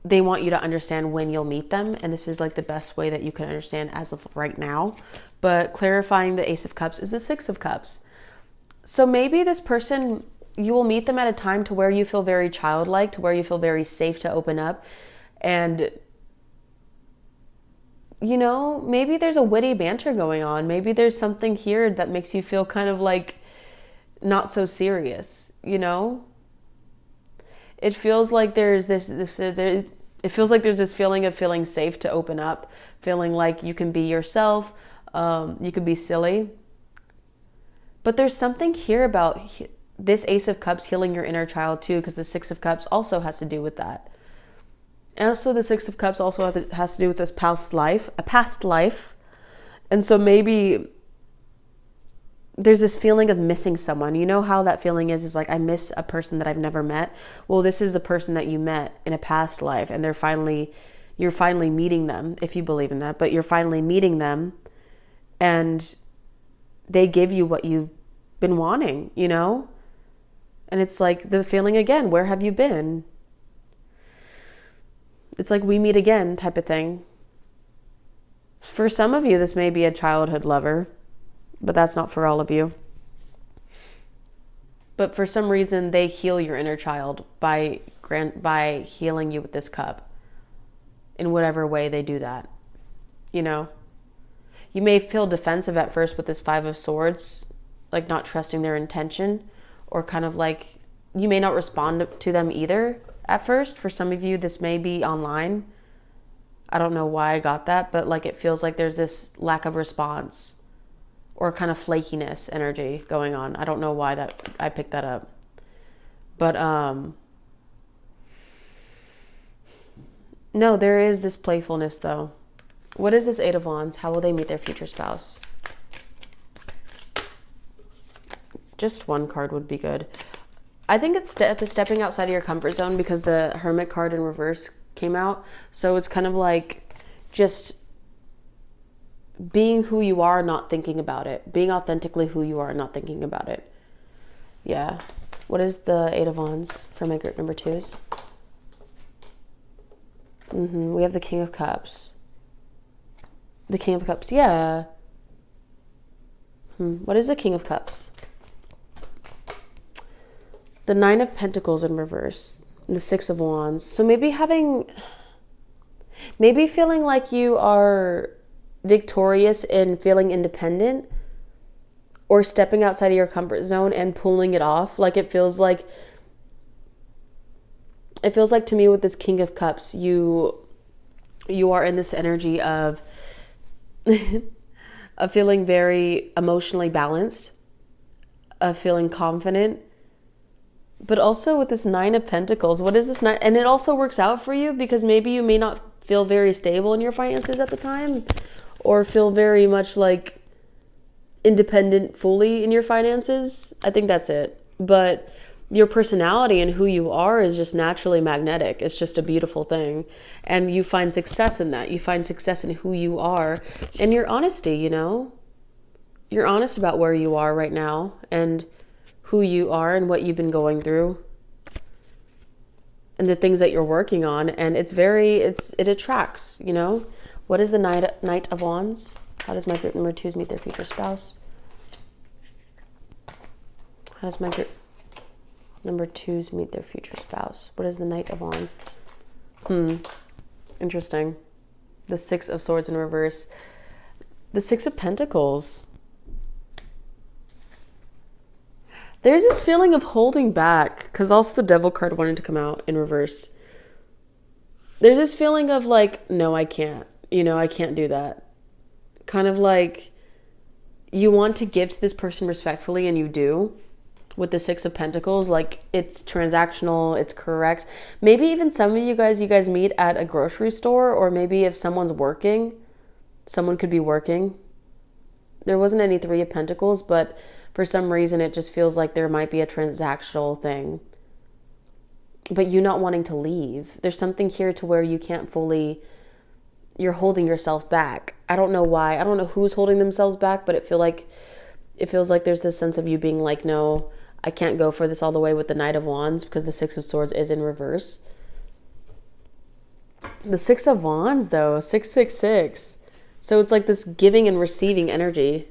understand when you'll meet them. And this is like the best way that you can understand as of right now. But clarifying the Ace of Cups is the Six of Cups. So maybe this person, you will meet them at a time to where you feel very childlike, to where you feel very safe to open up. And you know, maybe there's a witty banter going on. Maybe there's something here that makes you feel kind of like not so serious, you know? It feels like there's it feels like there's this feeling of feeling safe to open up, feeling like you can be yourself, you can be silly. But there's something here about this Ace of Cups healing your inner child too, because the Six of Cups also has to do with that. And also the Six of Cups also has to do with this past life. And so maybe there's this feeling of missing someone. You know how that feeling is like, I miss a person that I've never met. Well, this is the person that you met in a past life, and you're finally meeting them, if you believe in that, but you're finally meeting them, and they give you what you've been wanting, you know? And it's like the feeling again, where have you been? It's like we meet again type of thing. For some of you, this may be a childhood lover, but that's not for all of you. But for some reason, they heal your inner child by healing you with this cup. In whatever way they do that, you know. You may feel defensive at first with this Five of Swords, like not trusting their intention, or kind of like you may not respond to them either at first. For some of you, this may be online. I don't know why I got that, but like it feels like there's this lack of response or kind of flakiness energy going on. I don't know why that I picked that up. But no, there is this playfulness though. What is this Eight of Wands? How will they meet their future spouse? Just one card would be good. I think it's stepping outside of your comfort zone because the Hermit card in reverse came out. So it's kind of like just being who you are, not thinking about it. Being authentically who you are, not thinking about it. Yeah. What is the Eight of Wands for my group number 2s? We have the King of Cups. The King of Cups, yeah. What is the King of Cups? The Nine of Pentacles in reverse. The Six of Wands. So maybe feeling like you are victorious in feeling independent, or stepping outside of your comfort zone and pulling it off. Like it feels like to me with this King of Cups, you are in this energy of of feeling very emotionally balanced, of feeling confident, but also with this Nine of Pentacles. What is this nine? And it also works out for you because maybe you may not feel very stable in your finances at the time, or feel very much like independent fully in your finances. I think that's it. But your personality and who you are is just naturally magnetic. It's just a beautiful thing. And you find success in that. You find success in who you are and your honesty, you know? You're honest about where you are right now and who you are and what you've been going through and the things that you're working on. And it attracts, you know? What is the Knight of Wands? How does my group number 2s meet their future spouse? How does my group number 2s meet their future spouse? What is the Knight of Wands? Interesting. The Six of Swords in reverse. The Six of Pentacles. There's this feeling of holding back, because also the Devil card wanted to come out in reverse. There's this feeling of like, no, I can't. You know, I can't do that. Kind of like you want to give to this person respectfully, and you do. With the Six of Pentacles, like it's transactional, it's correct. Maybe even some of you guys meet at a grocery store, or maybe if someone's working, someone could be working. There wasn't any Three of Pentacles, but for some reason it just feels like there might be a transactional thing. But you not wanting to leave. There's something here to where you can't fully, you're holding yourself back. I don't know why. I don't know who's holding themselves back, but it feels like there's this sense of you being like, no, I can't go for this all the way with the Knight of Wands because the Six of Swords is in reverse. The Six of Wands though, 666. So it's like this giving and receiving energy.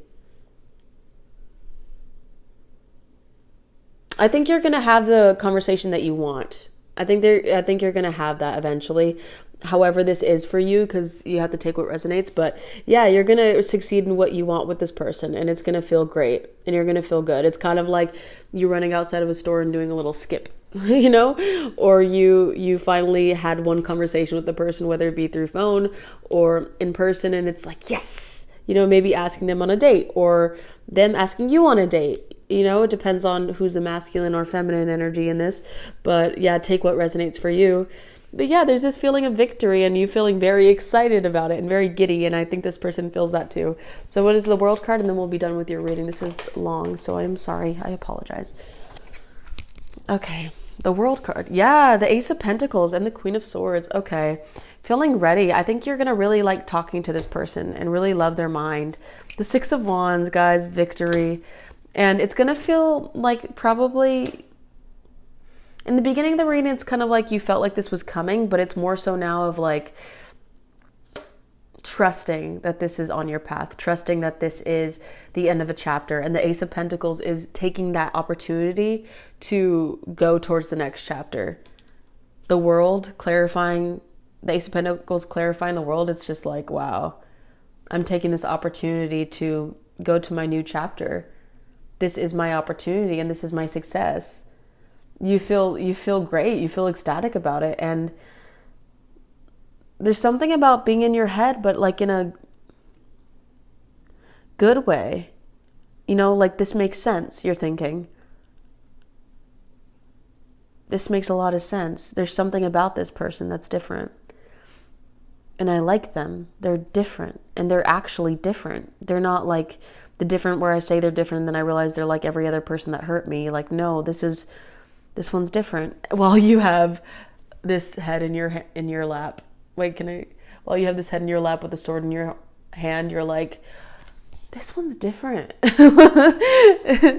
I think you're going to have the conversation that you want. I think you're going to have that eventually. However this is for you, because you have to take what resonates. But yeah, you're going to succeed in what you want with this person, and it's going to feel great and you're going to feel good. It's kind of like you running outside of a store and doing a little skip, you know, or you finally had one conversation with the person, whether it be through phone or in person, and it's like, yes, you know, maybe asking them on a date or them asking you on a date. You know, it depends on who's the masculine or feminine energy in this. But yeah, take what resonates for you. But yeah, there's this feeling of victory and you feeling very excited about it and very giddy. And I think this person feels that too. So what is the World card? And then we'll be done with your reading. This is long, so I'm sorry. I apologize. Okay, the World card. Yeah, the Ace of Pentacles and the Queen of Swords. Okay, feeling ready. I think you're going to really like talking to this person and really love their mind. The Six of Wands, guys, victory. And it's going to feel like probably in the beginning of the reading, it's kind of like you felt like this was coming, but it's more so now of like trusting that this is on your path, trusting that this is the end of a chapter. And the Ace of Pentacles is taking that opportunity to go towards the next chapter. The world clarifying, the Ace of Pentacles clarifying the world. It's just like, wow, I'm taking this opportunity to go to my new chapter. This is my opportunity and this is my success. You feel great. You feel ecstatic about it. And there's something about being in your head, but like in a good way. You know, like this makes sense, you're thinking. This makes a lot of sense. There's something about this person that's different. And I like them. They're different. And they're actually different. They're not like the different where I say they're different and then I realize they're like every other person that hurt me. Like, no, this one's different. While you have this head in your lap. Wait, while you have this head in your lap with a sword in your hand, you're like, this one's different.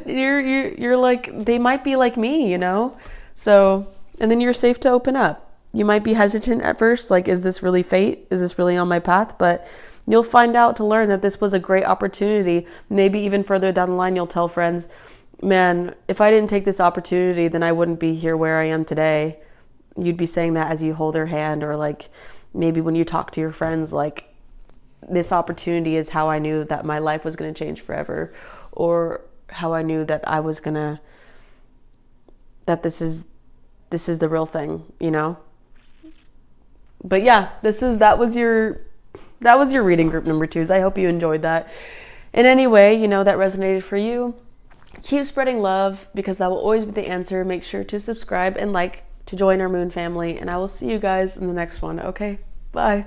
you're like, they might be like me, you know? So, and then you're safe to open up. You might be hesitant at first, like, is this really fate? Is this really on my path? But you'll find out to learn that this was a great opportunity. Maybe even further down the line, you'll tell friends, man, if I didn't take this opportunity, then I wouldn't be here where I am today. You'd be saying that as you hold their hand, or like maybe when you talk to your friends, like, this opportunity is how I knew that my life was going to change forever, or how I knew that that this is the real thing, you know? But yeah, that was your reading group number 2. I hope you enjoyed that. In any way, you know, that resonated for you. Keep spreading love, because that will always be the answer. Make sure to subscribe and like to join our moon family, and I will see you guys in the next one. Okay, bye.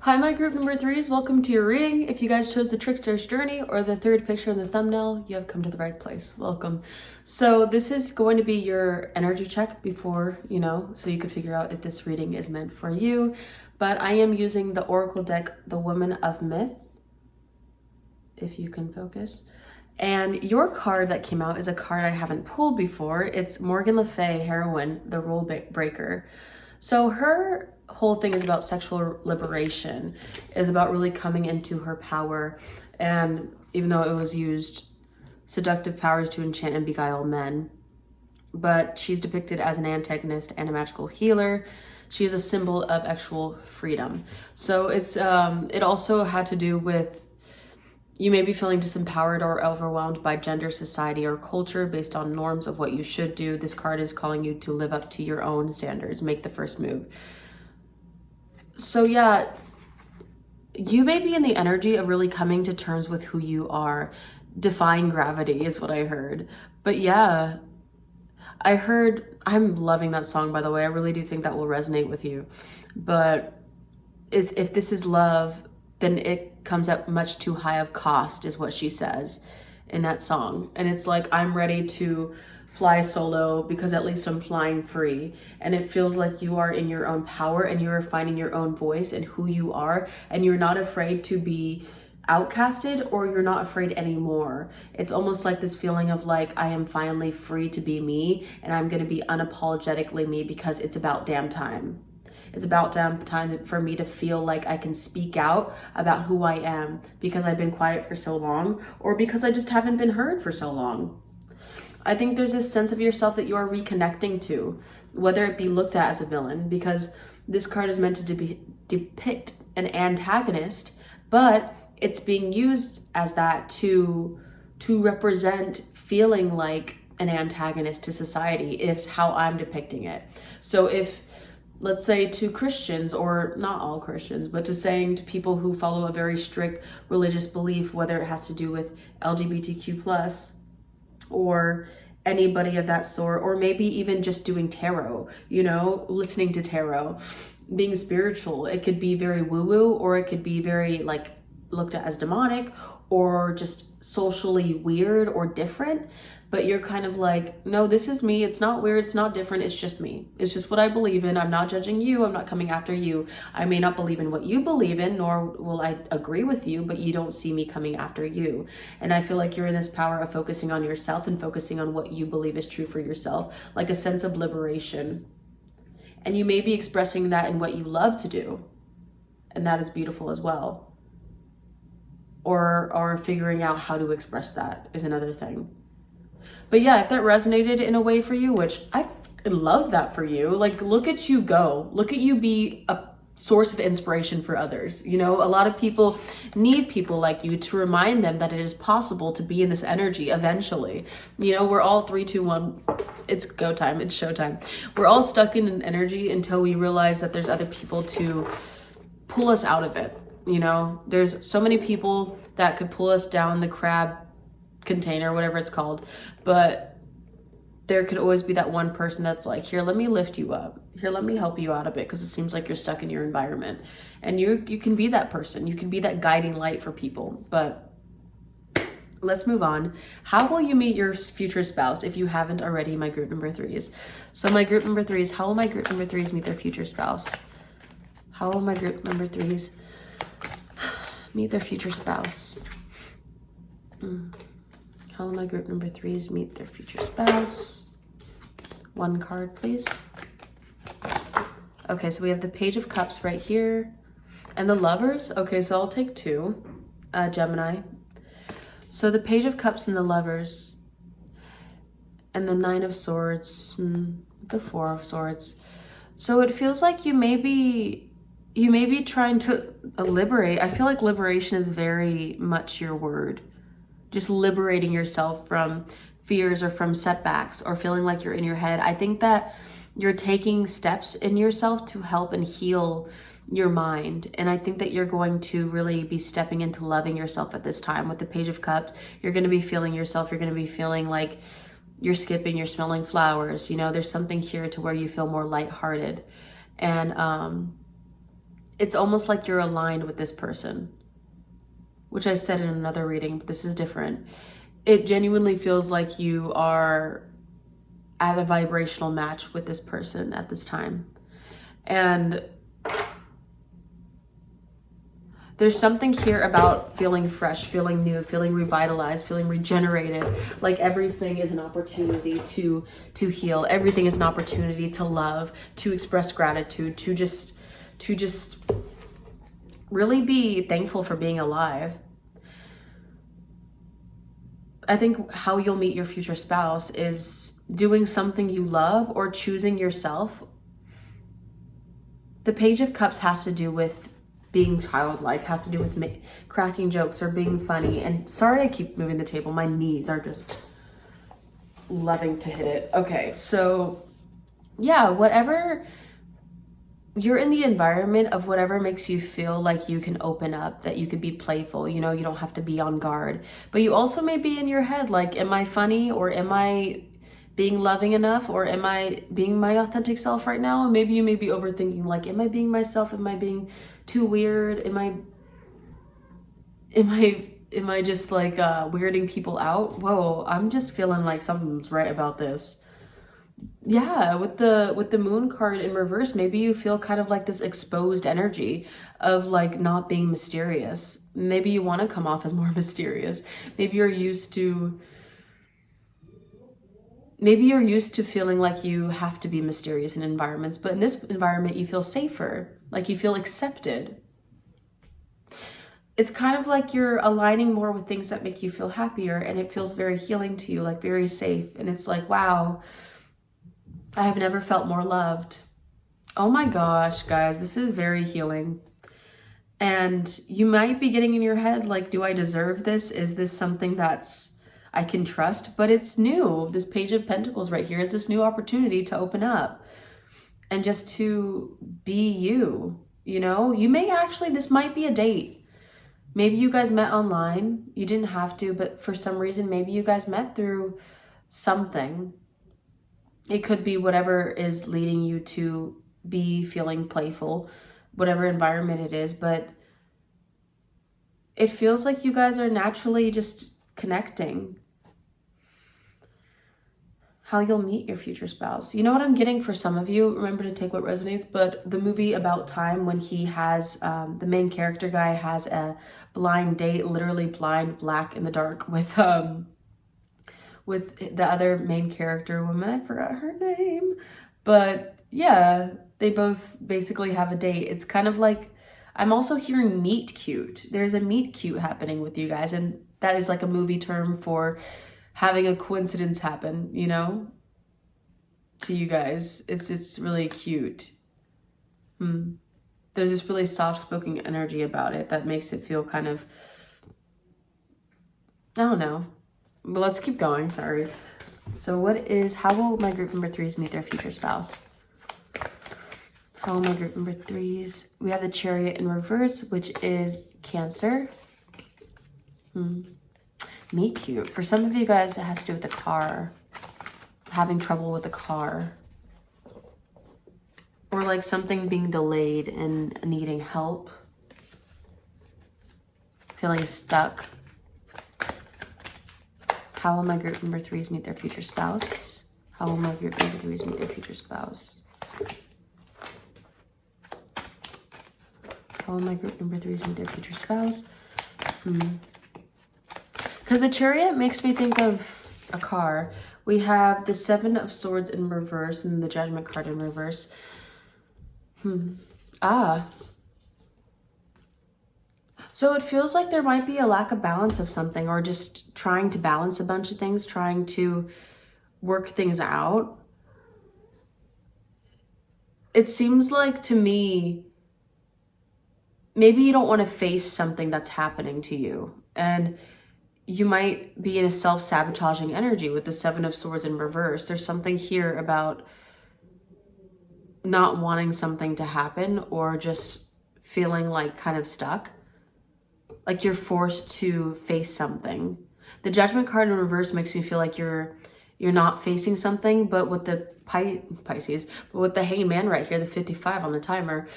Hi, my group number 3s. Welcome to your reading. If you guys chose the Trickster's Journey or the third picture in the thumbnail, you have come to the right place. Welcome. So this is going to be your energy check before, you know, so you could figure out if this reading is meant for you. But I am using the Oracle deck, the Woman of Myth, if you can focus. And your card that came out is a card I haven't pulled before. It's Morgan Le Fay, Heroine, the Rule Breaker. So her whole thing is about sexual liberation, is about really coming into her power. And even though it was used seductive powers to enchant and beguile men, but she's depicted as an antagonist and a magical healer. She's a symbol of actual freedom. So it's it also had to do with, you may be feeling disempowered or overwhelmed by gender, society, or culture based on norms of what you should do. This card is calling you to live up to your own standards, make the first move. So yeah, you may be in the energy of really coming to terms with who you are. Defying gravity is what I heard. But yeah, I'm loving that song, by the way. I really do think that will resonate with you. But if this is love, then it comes at much too high of cost, is what she says in that song. And it's like, I'm ready to fly solo because at least I'm flying free. And it feels like you are in your own power and you are finding your own voice and who you are. And you're not afraid to be outcasted, or you're not afraid anymore. It's almost like this feeling of like, I am finally free to be me, and I'm going to be unapologetically me, because it's about damn time. It's about damn time for me to feel like I can speak out about who I am, because I've been quiet for so long, or because I just haven't been heard for so long. I think there's this sense of yourself that you are reconnecting to, whether it be looked at as a villain, because this card is meant to depict an antagonist, but it's being used as that to represent feeling like an antagonist to society. It's how I'm depicting it. So if, let's say, to Christians, or not all Christians, but to saying to people who follow a very strict religious belief, whether it has to do with LGBTQ+, or anybody of that sort, or maybe even just doing tarot, you know, listening to tarot, being spiritual. It could be very woo-woo, or it could be very like looked at as demonic or just socially weird or different. But you're kind of like, no, this is me. It's not weird. It's not different. It's just me. It's just what I believe in. I'm not judging you. I'm not coming after you. I may not believe in what you believe in, nor will I agree with you, but you don't see me coming after you. And I feel like you're in this power of focusing on yourself and focusing on what you believe is true for yourself, like a sense of liberation. And you may be expressing that in what you love to do. And that is beautiful as well. Or figuring out how to express that is another thing. But yeah, if that resonated in a way for you, which I love that for you, like, look at you go. Look at you be a source of inspiration for others. You know, a lot of people need people like you to remind them that it is possible to be in this energy eventually. You know, we're all 3, 2, 1. It's go time. It's showtime. We're all stuck in an energy until we realize that there's other people to pull us out of it. You know, there's so many people that could pull us down the crab container, whatever it's called, but there could always be that one person that's like, here, let me lift you up, here, let me help you out a bit, because it seems like you're stuck in your environment. And you can be that person, you can be that guiding light for people. But let's move on. How will you meet your future spouse if you haven't already, my group number 3s? So my group number 3s, how will my group number 3s meet their future spouse? How will my group number 3s meet their future spouse? How will my group number 3s meet their future spouse? One card, please. Okay, so we have the Page of Cups right here. And the Lovers. Okay, so I'll take 2. Gemini. So the Page of Cups and the Lovers. And the 9 of Swords. The 4 of Swords. So it feels like you may be trying to liberate. I feel like liberation is very much your word. Just liberating yourself from fears or from setbacks or feeling like you're in your head. I think that you're taking steps in yourself to help and heal your mind. And I think that you're going to really be stepping into loving yourself at this time. With the Page of Cups, you're going to be feeling yourself. You're going to be feeling like you're skipping, you're smelling flowers. You know, there's something here to where you feel more lighthearted. And it's almost like you're aligned with this person, which I said in another reading, but this is different. It genuinely feels like you are at a vibrational match with this person at this time. And there's something here about feeling fresh, feeling new, feeling revitalized, feeling regenerated. Like everything is an opportunity to heal. Everything is an opportunity to love, to express gratitude, to just really be thankful for being alive. I think how you'll meet your future spouse is doing something you love or choosing yourself. The Page of Cups has to do with being childlike, has to do with cracking jokes or being funny. And sorry I keep moving the table. My knees are just loving to hit it. Okay, so yeah, whatever. You're in the environment of whatever makes you feel like you can open up, that you could be playful, you know, you don't have to be on guard. But you also may be in your head like, am I funny, or am I being loving enough, or am I being my authentic self right now? And maybe you may be overthinking like, am I being myself? Am I being too weird? Am I just like weirding people out? Whoa, I'm just feeling like something's right about this. Yeah, with the Moon card in reverse, maybe you feel kind of like this exposed energy of like not being mysterious. Maybe you want to come off as more mysterious. Maybe you're used to feeling like you have to be mysterious in environments, but in this environment you feel safer, like you feel accepted. It's kind of like you're aligning more with things that make you feel happier, and it feels very healing to you, like very safe. And it's like, wow, I have never felt more loved. Oh my gosh, guys, this is very healing. And you might be getting in your head like, do I deserve this? Is this something that's I can trust? But it's new. This Page of Pentacles right here is this new opportunity to open up and just to be you. You know, you may actually, this might be a date. Maybe you guys met online. You didn't have to, but for some reason, maybe you guys met through something. It could be whatever is leading you to be feeling playful, whatever environment it is. But it feels like you guys are naturally just connecting. How you'll meet your future spouse. You know what I'm getting for some of you? Remember to take what resonates, but the movie About Time, when he has, the main character guy has a blind date, literally blind, black in the dark with the other main character woman. I forgot her name. But yeah, they both basically have a date. It's kind of like, I'm also hearing meet cute. There's a meet cute happening with you guys. And that is like a movie term for having a coincidence happen, you know, to you guys. It's really cute. There's this really soft-spoken energy about it that makes it feel kind of, I don't know. But let's keep going, sorry. So how will my group number 3s meet their future spouse? How will my group number 3s? We have the Chariot in reverse, which is Cancer. Meet cute. For some of you guys, it has to do with the car. Having trouble with the car. Or like something being delayed and needing help. Feeling stuck. How will my group number 3s meet their future spouse? How will my group number 3s meet their future spouse? How will my group number 3s meet their future spouse? Because the Chariot makes me think of a car. We have the 7 of Swords in reverse and the Judgment card in reverse. So it feels like there might be a lack of balance of something, or just trying to balance a bunch of things, trying to work things out. It seems like to me, maybe you don't want to face something that's happening to you. And you might be in a self-sabotaging energy with the 7 of Swords in reverse. There's something here about not wanting something to happen, or just feeling like kind of stuck. Like you're forced to face something. The Judgment card in reverse makes me feel like you're not facing something, but with the Pisces, but with the Hanged Man right here, the 55 on the timer,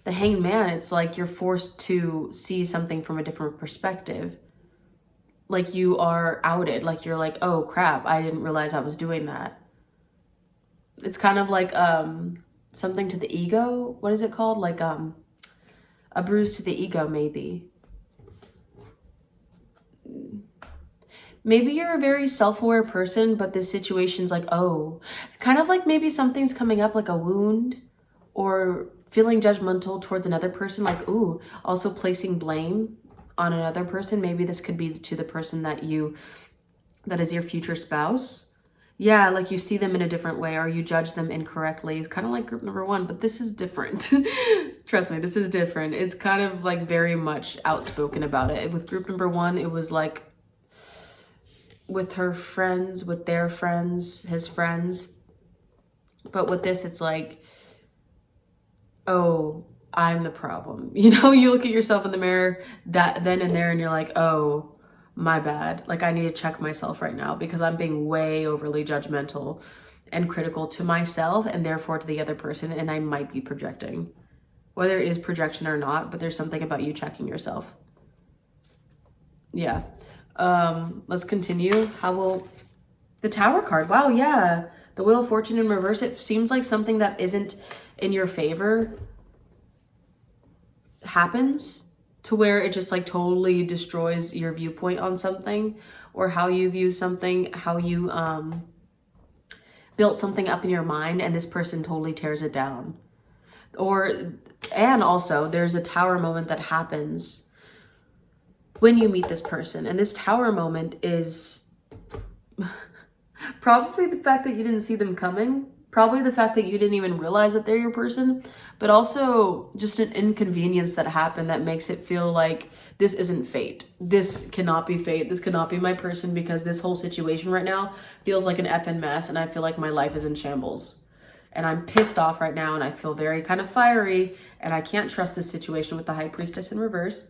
the Hanged Man, it's like you're forced to see something from a different perspective. Like you are outed, like you're like, oh crap, I didn't realize I was doing that. It's kind of like something to the ego. What is it called? Like a bruise to the ego, maybe. Maybe you're a very self-aware person, but this situation's like, oh, kind of like maybe something's coming up like a wound, or feeling judgmental towards another person, like, ooh, also placing blame on another person. Maybe this could be to the person that is your future spouse. Yeah, like you see them in a different way, or you judge them incorrectly. It's kind of like group number 1, but this is different. Trust me, this is different. It's kind of like very much outspoken about it. With group number 1, it was like with her friends, with their friends, his friends. But with this, it's like, oh, I'm the problem. You know, you look at yourself in the mirror then and there, and you're like, oh, my bad. Like I need to check myself right now, because I'm being way overly judgmental and critical to myself, and therefore to the other person, and I might be projecting. Whether it is projection or not, but there's something about you checking yourself. Yeah. Let's continue. How will the Tower card? Wow, yeah. The Wheel of Fortune in reverse. It seems like something that isn't in your favor happens, to where it just like totally destroys your viewpoint on something, or how you view something, how you built something up in your mind, and this person totally tears it down. And also there's a Tower moment that happens when you meet this person. And this Tower moment is probably the fact that you didn't see them coming, probably the fact that you didn't even realize that they're your person, but also just an inconvenience that happened that makes it feel like this isn't fate. This cannot be fate. This cannot be my person, because this whole situation right now feels like an effing mess, and I feel like my life is in shambles. And I'm pissed off right now, and I feel very kind of fiery, and I can't trust this situation with the High Priestess in reverse.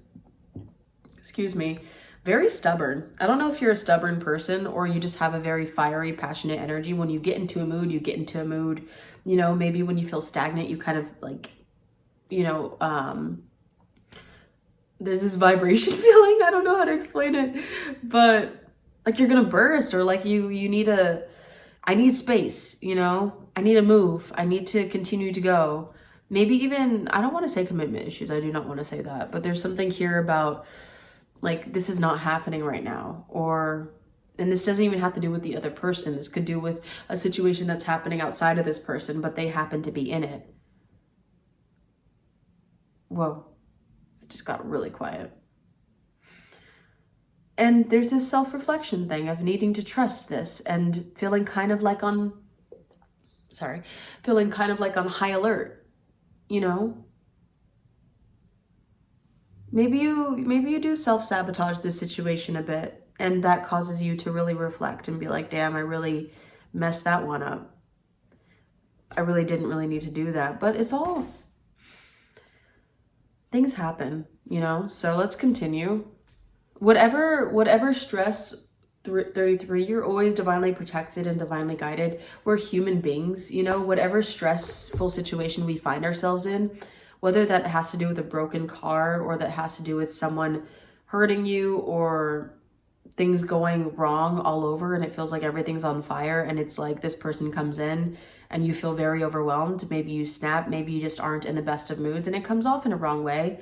Excuse me. Very stubborn. I don't know if you're a stubborn person, or you just have a very fiery, passionate energy. When you get into a mood, you get into a mood. You know, maybe when you feel stagnant, you kind of like, you know, there's this vibration feeling. I don't know how to explain it, but like you're gonna burst, or like you need I need space, you know? I need to move. I need to continue to go. Maybe even, I don't want to say commitment issues. I do not want to say that, but there's something here about like, this is not happening right now, or, and this doesn't even have to do with the other person. This could do with a situation that's happening outside of this person, but they happen to be in it. Whoa, it just got really quiet. And there's this self-reflection thing of needing to trust this and feeling kind of like on, feeling kind of like on high alert, you know? Maybe you do self-sabotage this situation a bit, and that causes you to really reflect and be like, damn, I really messed that one up. I really didn't really need to do that. But it's all, things happen, you know? So let's continue. Whatever stress, 33, you're always divinely protected and divinely guided. We're human beings, you know? Whatever stressful situation we find ourselves in, whether that has to do with a broken car, or that has to do with someone hurting you, or things going wrong all over and it feels like everything's on fire, and it's like this person comes in and you feel very overwhelmed. Maybe you snap, maybe you just aren't in the best of moods and it comes off in a wrong way.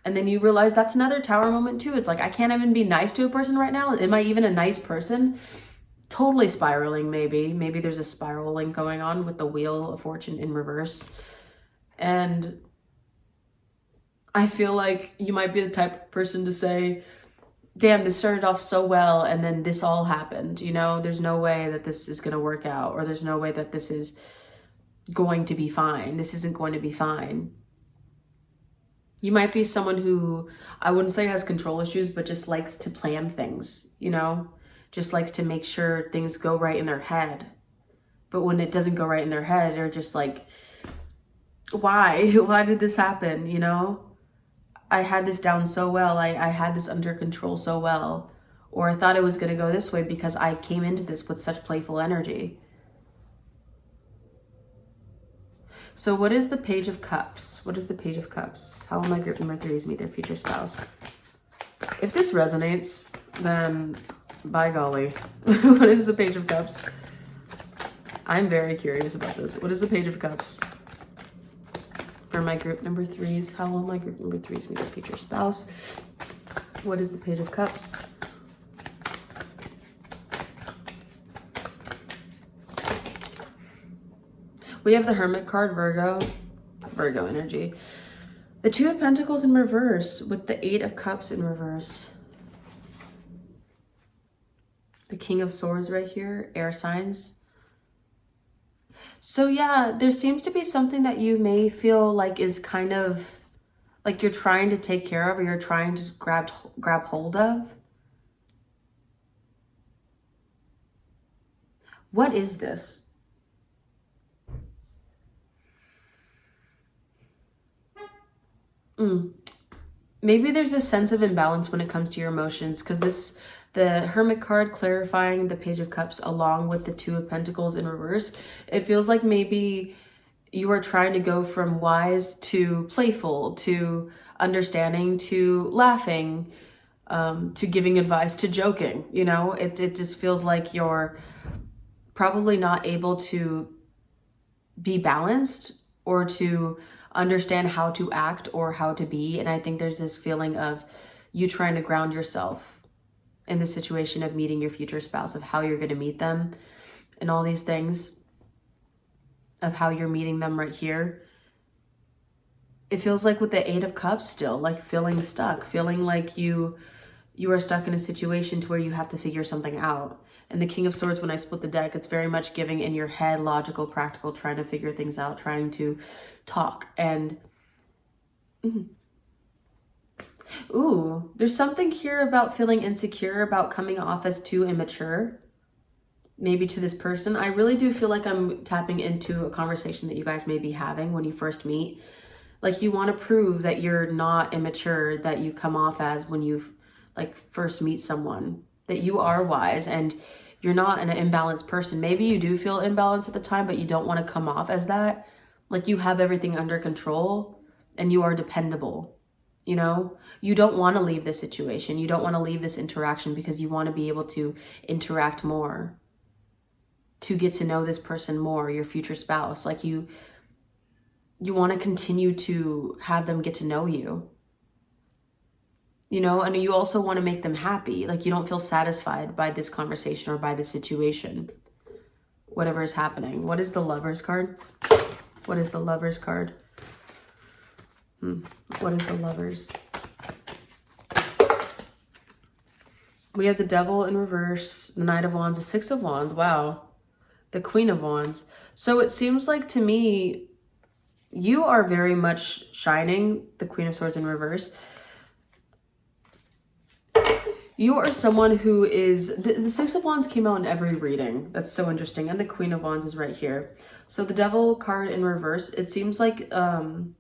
And then you realize that's another tower moment too. It's like, I can't even be nice to a person right now. Am I even a nice person? Totally spiraling, maybe. Maybe there's a spiraling going on with the Wheel of Fortune in reverse. And I feel like you might be the type of person to say, damn, this started off so well and then this all happened, you know? There's no way that this is going to work out, or there's no way that this is going to be fine. This isn't going to be fine. You might be someone who, I wouldn't say has control issues, but just likes to plan things, you know? Just likes to make sure things go right in their head. But when it doesn't go right in their head, they're just like, why? Why did this happen, you know? I had this down so well. I had this under control so well. Or I thought it was going to go this way because I came into this with such playful energy. So what is the Page of Cups? What is the Page of Cups? How will my group number 3s meet their future spouse? If this resonates, then by golly. What is the Page of Cups? I'm very curious about this. What is the Page of Cups? For my group number 3s, how will my group number 3s meet their future spouse? What is the Page of Cups? We have the Hermit card, Virgo energy. The Two of Pentacles in reverse with the Eight of Cups in reverse. The King of Swords right here, air signs. So yeah, there seems to be something that you may feel like is kind of like you're trying to take care of, or you're trying to grab hold of. What is this? Maybe there's a sense of imbalance when it comes to your emotions, because the Hermit card clarifying the Page of Cups along with the Two of Pentacles in reverse, it feels like maybe you are trying to go from wise to playful, to understanding, to laughing, to giving advice, to joking, you know? It just feels like you're probably not able to be balanced or to understand how to act or how to be. And I think there's this feeling of you trying to ground yourself in the situation of meeting your future spouse, of how you're going to meet them and all these things, of how you're meeting them right here. It feels like with the Eight of Cups still, like feeling stuck, feeling like you are stuck in a situation to where you have to figure something out. And the King of Swords, when I split the deck, it's very much giving in your head, logical, practical, trying to figure things out, trying to talk. And ooh, there's something here about feeling insecure, about coming off as too immature, maybe to this person. I really do feel like I'm tapping into a conversation that you guys may be having when you first meet. Like you want to prove that you're not immature, that you come off as when you like first meet someone, that you are wise and you're not an imbalanced person. Maybe you do feel imbalanced at the time, but you don't want to come off as that. Like you have everything under control and you are dependable. You know, you don't want to leave this situation. You don't want to leave this interaction because you want to be able to interact more, to get to know this person more, your future spouse. Like you want to continue to have them get to know you, you know, and you also want to make them happy. Like you don't feel satisfied by this conversation or by this situation, whatever is happening. What is the Lovers card? What is the Lovers card? What is the Lovers? We have the Devil in reverse, the Knight of Wands, the Six of Wands. Wow. The Queen of Wands. So it seems like to me, you are very much shining. The Queen of Swords in reverse. You are someone who is... The Six of Wands came out in every reading. That's so interesting. And the Queen of Wands is right here. So the Devil card in reverse, it seems like... the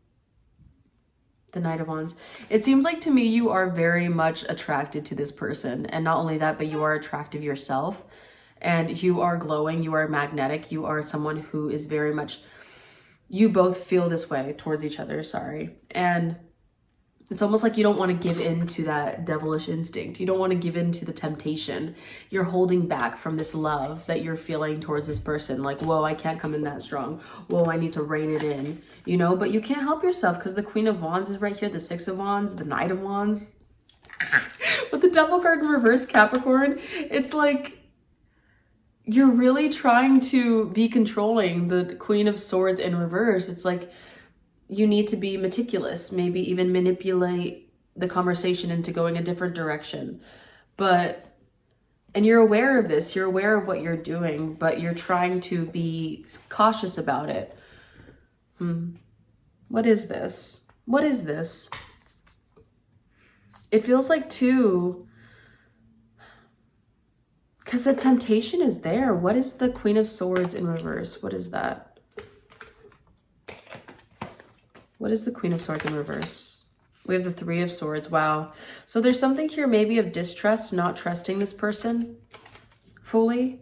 Knight of Wands. It seems like to me you are very much attracted to this person. And not only that, but you are attractive yourself. And you are glowing. You are magnetic. You are someone who is very much... You both feel this way towards each other, sorry. And it's almost like you don't want to give in to that devilish instinct. You don't want to give in to the temptation. You're holding back from this love that you're feeling towards this person. Like, whoa, I can't come in that strong. Whoa, I need to rein it in, you know? But you can't help yourself because the Queen of Wands is right here, the Six of Wands, the Knight of Wands. With the Devil card in reverse, Capricorn, it's like you're really trying to be controlling. The Queen of Swords in reverse, it's like you need to be meticulous, maybe even manipulate the conversation into going a different direction. And you're aware of this, you're aware of what you're doing, but you're trying to be cautious about it. What is this? What is this? It feels like too, because the temptation is there. What is the Queen of Swords in reverse? What is that? What is the Queen of Swords in reverse? We have the Three of Swords. Wow. So there's something here maybe of distrust, not trusting this person fully.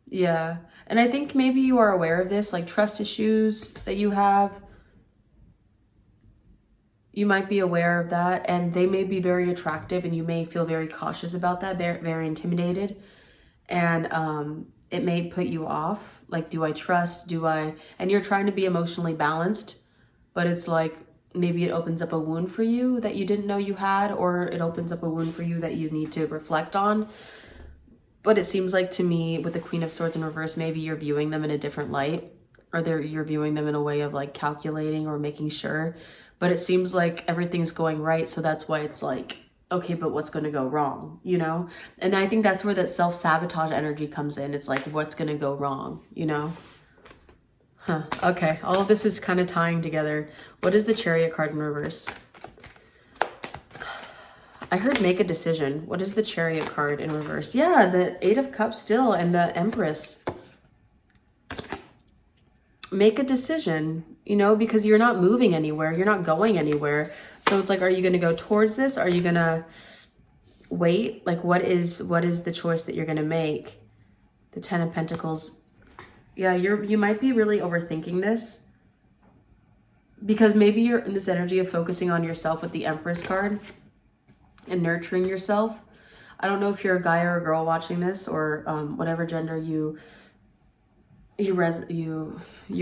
Yeah. And I think maybe you are aware of this, like trust issues that you have. You might be aware of that, and they may be very attractive and you may feel very cautious about that, very intimidated. And it may put you off. Like, do I trust? And you're trying to be emotionally balanced, but it's like maybe it opens up a wound for you that you didn't know you had, or it opens up a wound for you that you need to reflect on. But it seems like to me with the Queen of Swords in reverse, maybe you're viewing them in a different light, or you're viewing them in a way of like calculating or making sure. But it seems like everything's going right, so that's why it's like, okay, but what's going to go wrong, you know? And I think that's where that self-sabotage energy comes in. It's like, what's going to go wrong, you know? Okay, all of this is kind of tying together. What is the Chariot card in reverse? I heard make a decision. What is the Chariot card in reverse? Yeah, the Eight of Cups still, and the Empress. Make a decision, you know, because you're not moving anywhere. You're not going anywhere. So it's like, are you going to go towards this? Are you going to wait? Like, what is the choice that you're going to make? The Ten of Pentacles. Yeah, you might be really overthinking this, because maybe you're in this energy of focusing on yourself with the Empress card and nurturing yourself. I don't know if you're a guy or a girl watching this, or whatever gender you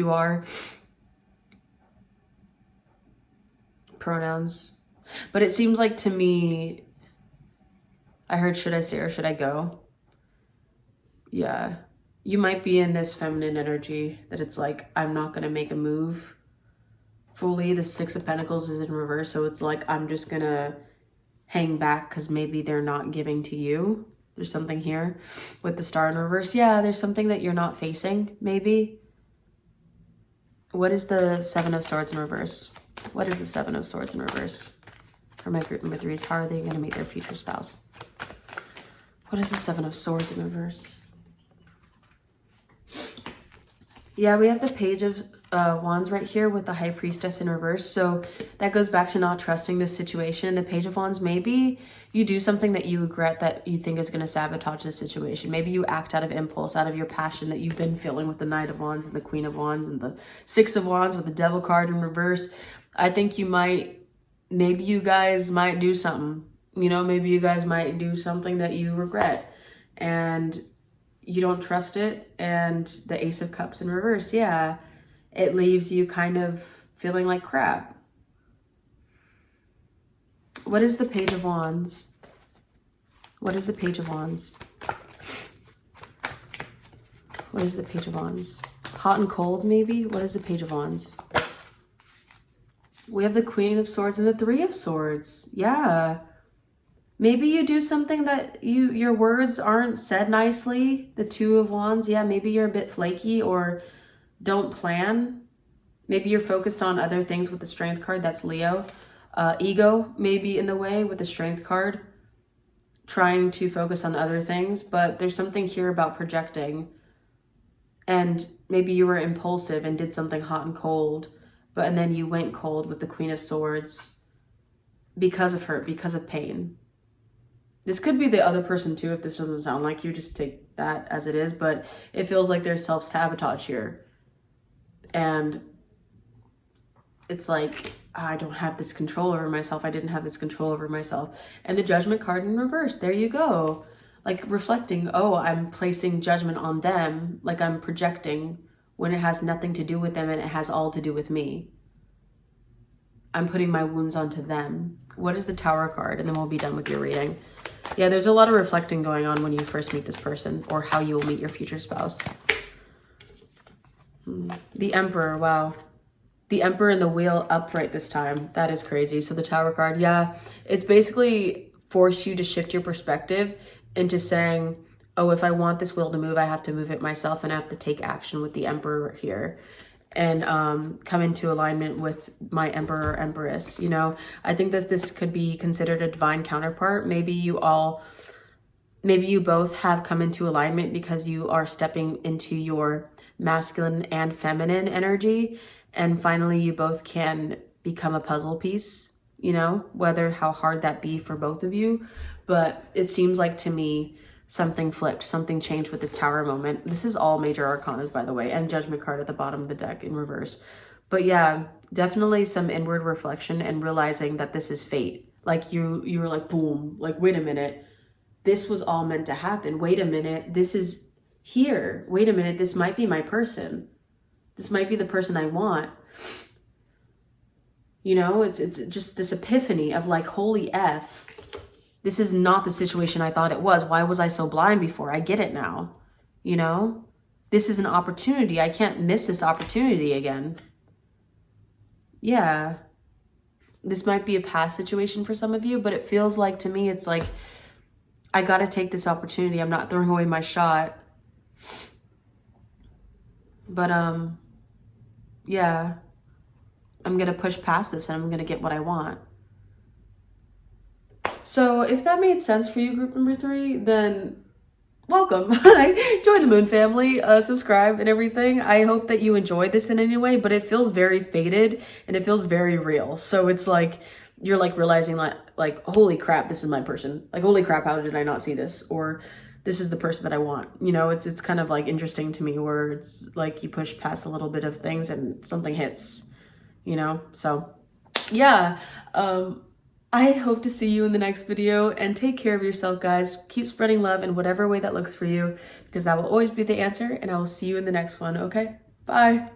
are. Pronouns. But it seems like to me, I heard, should I stay or should I go? Yeah. You might be in this feminine energy that it's like, I'm not going to make a move fully. The Six of Pentacles is in reverse. So it's like, I'm just going to hang back because maybe they're not giving to you. There's something here with the Star in reverse. Yeah, there's something that you're not facing, maybe. What is the Seven of Swords in reverse? What is the Seven of Swords in reverse? For my group number 3s, how are they going to meet their future spouse? What is the Seven of Swords in reverse? Yeah, we have the Page of Wands right here with the High Priestess in reverse. So that goes back to not trusting this situation. The Page of Wands, maybe you do something that you regret that you think is going to sabotage the situation. Maybe you act out of impulse, out of your passion that you've been feeling with the Knight of Wands and the Queen of Wands and the Six of Wands with the Devil card in reverse. I think maybe you guys might do something. You know, maybe you guys might do something that you regret and you don't trust it. And the Ace of Cups in reverse, yeah, it leaves you kind of feeling like crap. What is the Page of Wands? What is the Page of Wands? What is the Page of Wands? Hot and cold, maybe? What is the Page of Wands? We have the Queen of Swords and the Three of Swords. Yeah. Maybe you do something that your words aren't said nicely. The Two of Wands. Yeah, maybe you're a bit flaky or don't plan. Maybe you're focused on other things with the Strength card. That's Leo. Ego maybe in the way with the Strength card. Trying to focus on other things. But there's something here about projecting. And maybe you were impulsive and did something hot and cold. And then you went cold with the Queen of Swords. Because of hurt, because of pain. This could be the other person too, if this doesn't sound like you, just take that as it is, but it feels like there's self-sabotage here. And it's like, I don't have this control over myself. I didn't have this control over myself. And the Judgment card in reverse, there you go. Like reflecting, oh, I'm placing judgment on them, like I'm projecting when it has nothing to do with them and it has all to do with me. I'm putting my wounds onto them. What is the Tower card? And then we'll be done with your reading. Yeah, there's a lot of reflecting going on when you first meet this person or how you will meet your future spouse. The Emperor, wow. The Emperor and the Wheel upright this time. That is crazy. So the Tower card, yeah, it's basically forced you to shift your perspective into saying, oh, if I want this wheel to move, I have to move it myself and I have to take action with the Emperor here. And come into alignment with my Emperor or Empress. You know, I think that this could be considered a divine counterpart. Maybe you both have come into alignment because you are stepping into your masculine and feminine energy. And finally, you both can become a puzzle piece, you know, whether how hard that be for both of you. But it seems like to me, something flipped, something changed with this Tower moment. This is all major arcanas, by the way, and Judgment card at the bottom of the deck in reverse. But yeah, definitely some inward reflection and realizing that this is fate. Like you were like, boom, like, wait a minute. This was all meant to happen. Wait a minute. This is here. Wait a minute. This might be my person. This might be the person I want. You know, it's just this epiphany of like, holy F. This is not the situation I thought it was. Why was I so blind before? I get it now. You know, this is an opportunity. I can't miss this opportunity again. Yeah. This might be a past situation for some of you, but it feels like to me, it's like, I got to take this opportunity. I'm not throwing away my shot. But, yeah, I'm going to push past this and I'm going to get what I want. So if that made sense for you, group number 3, then welcome. Join the Moon family, subscribe and everything. I hope that you enjoyed this in any way, but it feels very faded and it feels very real. So it's like, you're like realizing like, holy crap, this is my person. Like, holy crap, how did I not see this? Or this is the person that I want. You know, it's kind of like interesting to me where it's like you push past a little bit of things and something hits, you know? So yeah, I hope to see you in the next video and take care of yourself, guys. Keep spreading love in whatever way that looks for you because that will always be the answer, and I will see you in the next one, okay? Bye.